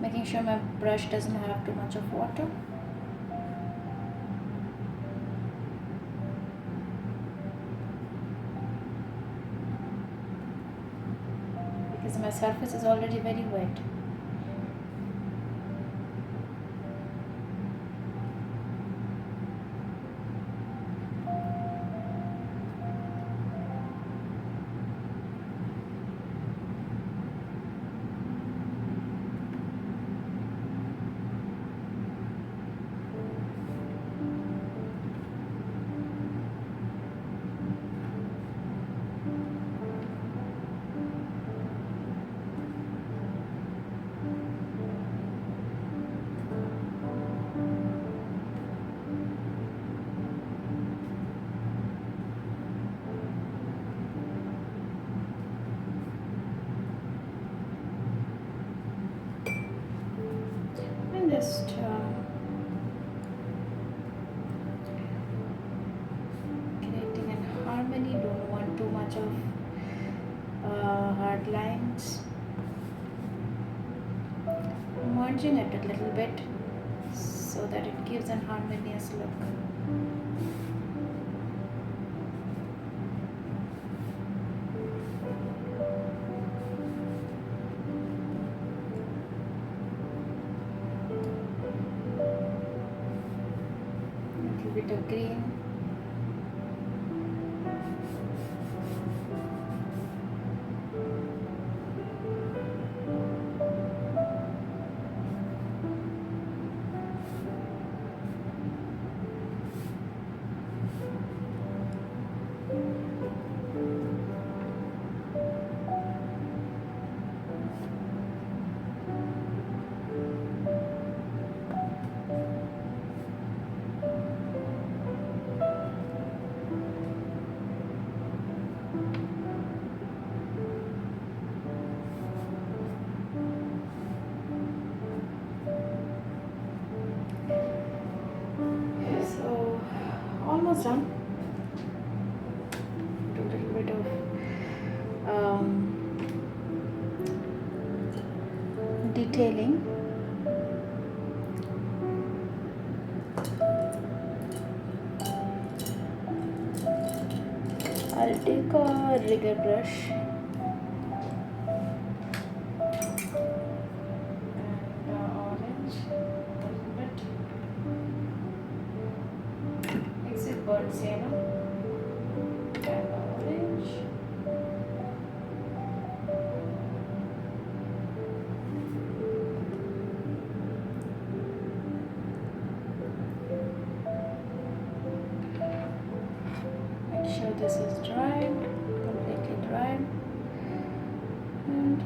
making sure my brush doesn't have too much of water. Because my surface is already very wet. Just creating an harmony, don't want too much of hard lines, merging it a little bit so that it gives an harmonious look. Bit of green, some. Do a little bit of detailing. I'll take a rigger brush and orange a little bit. Mix with burnt sienna and orange. Make sure this is dry, completely dry. And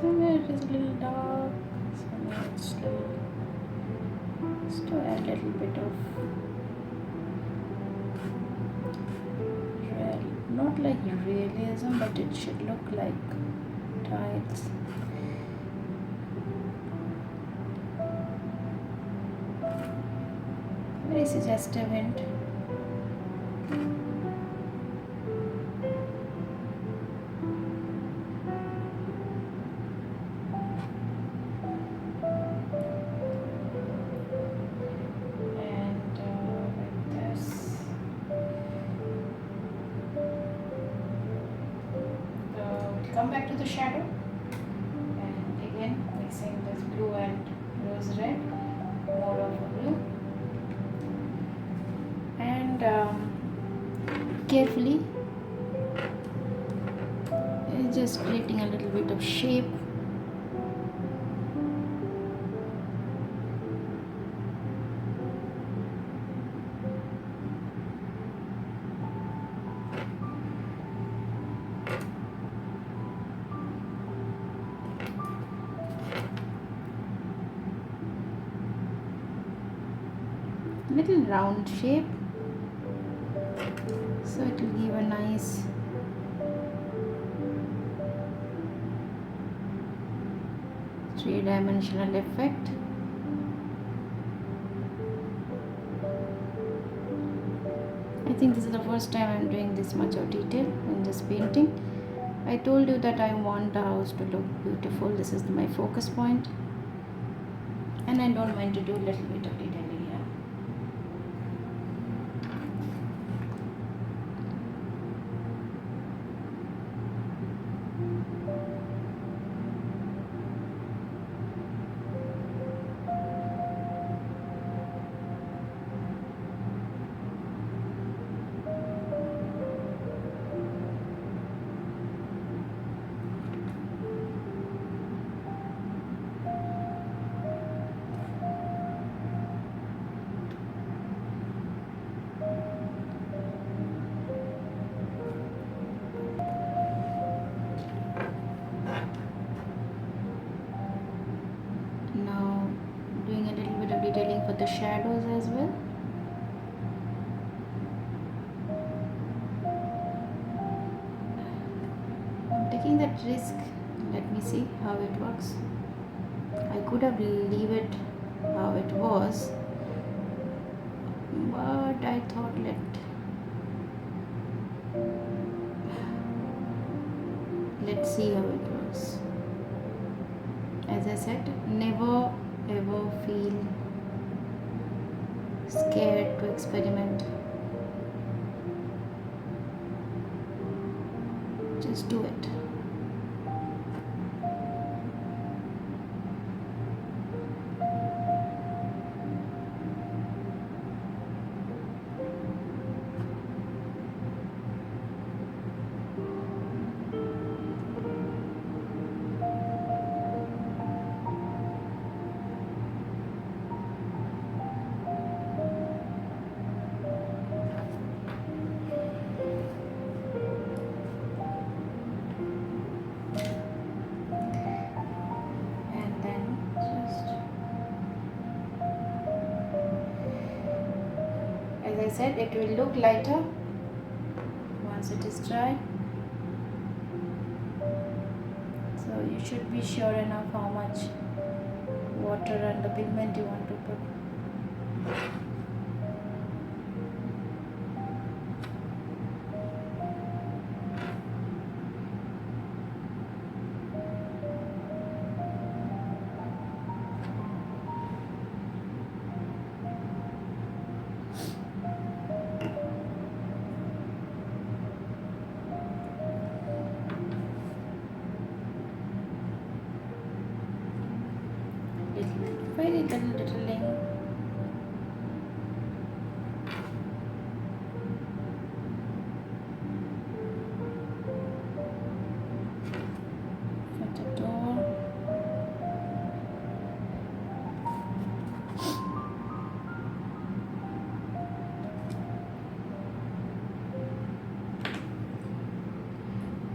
somewhere it is a little dark, somewhere it's little, just to add a little bit of not like realism, but it should look like tiles. Very suggestive hint. Come back to the shadow and again mixing this blue and rose red, more of a blue, and carefully just creating a little bit of shape. Little round shape, so it will give a nice three-dimensional effect. I think this is the first time I'm doing this much of detail in this painting. I told you that I want the house to look beautiful. This is my focus point, and I don't mind to do a little bit of detailing here. Detailing for the shadows as well. I'm taking that risk. Let me see how it works. I could have leave it how it was, but I thought let's see how it works. As I said, never ever feel scared to experiment. Just do it. said, it will look lighter once it is dry. So you should be sure enough how much water and the pigment you want to put. Very little littling. At the door.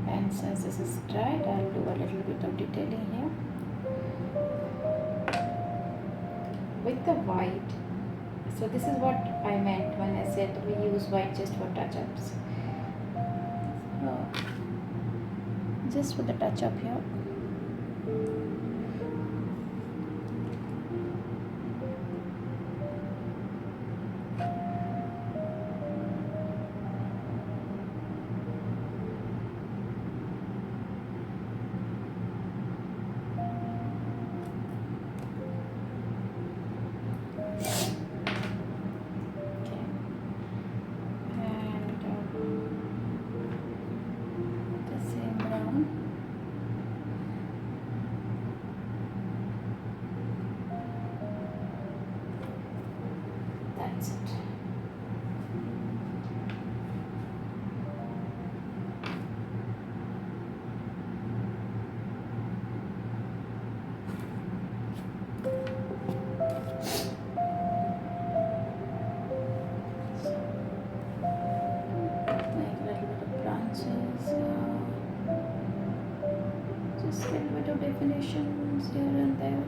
And since this is dried, I'll do a little bit of detailing here. With the white, so this is what I meant when I said we use white just for touch-ups. So, just for the touch-up here. That's it. Make a little bit of branches, just a little bit of definitions here and there.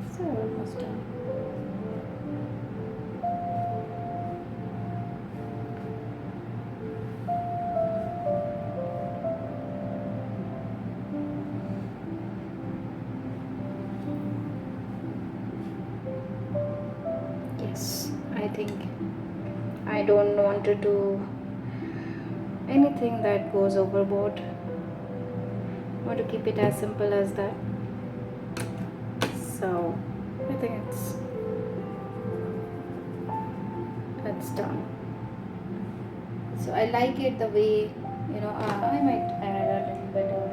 So almost done. Yes, I think I don't want to do anything that goes overboard. I want to keep it as simple as that. So I think it's done. So I like it the way, I might add a little bit of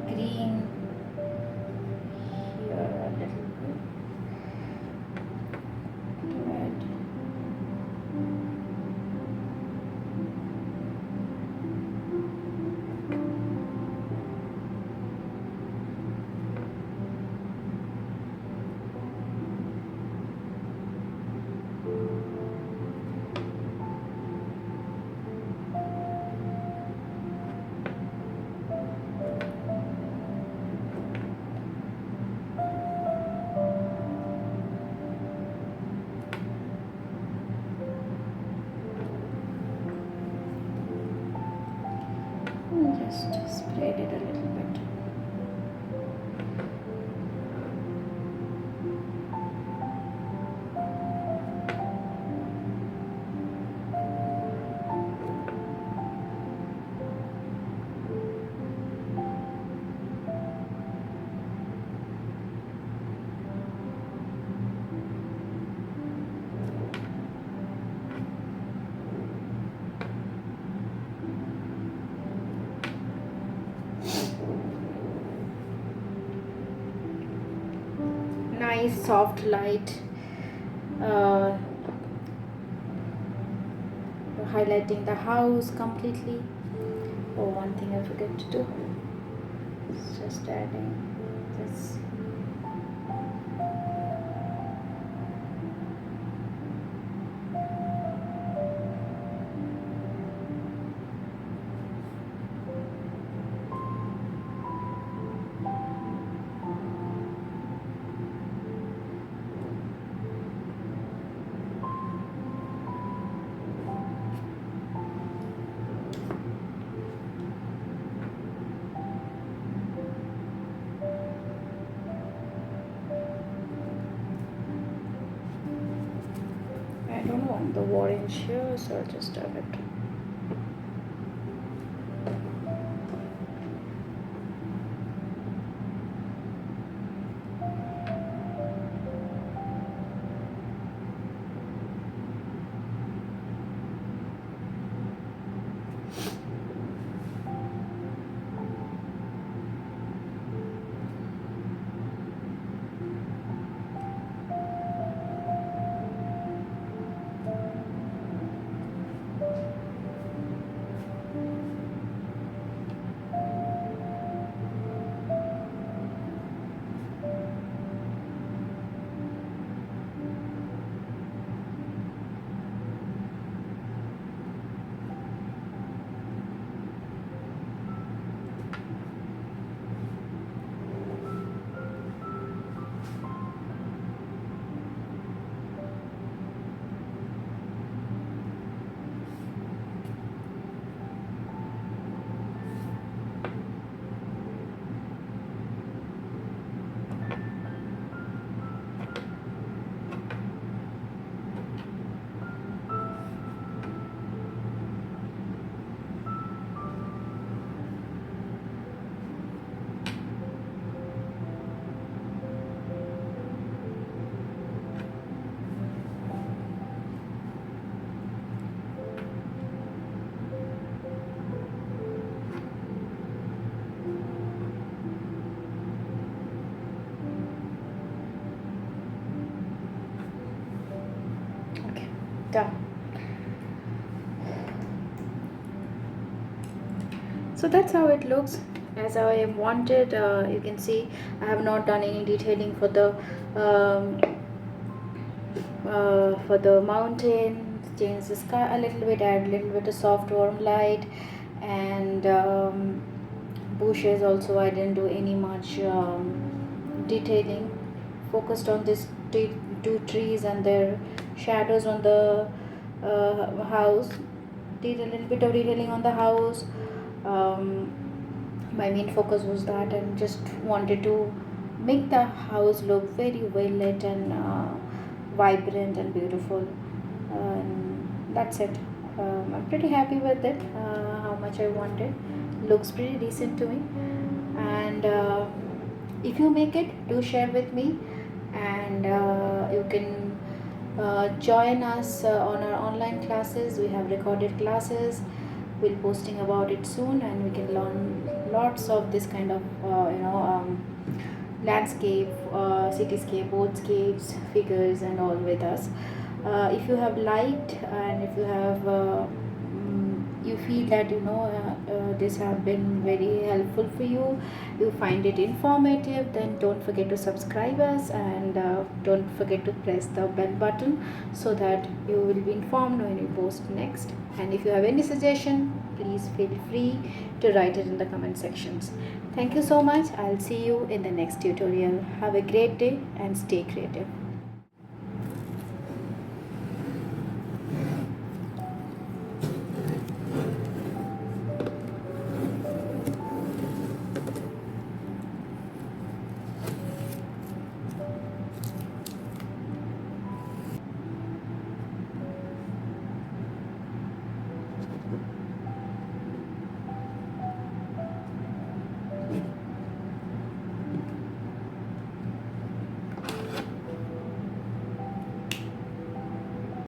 green here, a little bit red. Just spread it a little bit. Nice soft light, highlighting the house completely. Oh, one thing I forgot to do is just adding this. the orange here, so I'll just have it. Okay, done. So that's how it looks as I wanted. You can see I have not done any detailing for the mountain. Change the sky a little bit, add a little bit of soft warm light, and bushes also I didn't do any much detailing. Focused on these two trees and their shadows on the house. Did a little bit of detailing on the house. My main focus was that, and just wanted to make the house look very well lit and vibrant and beautiful, and that's it. I'm pretty happy with it, how much I wanted. Looks pretty decent to me, and if you make it, do share with me, and you can join us on our online classes. We have recorded classes. We'll posting about it soon, and we can learn lots of this kind of landscape, cityscape, boardscapes, figures, and all with us. If you have liked, and if you have you feel that this have been very helpful for you, you find it informative, then don't forget to subscribe us, and don't forget to press the bell button so that you will be informed when we post next. And if you have any suggestion, please feel free to write it in the comment sections. Thank you so much. I'll see you in the next tutorial. Have a great day and stay creative.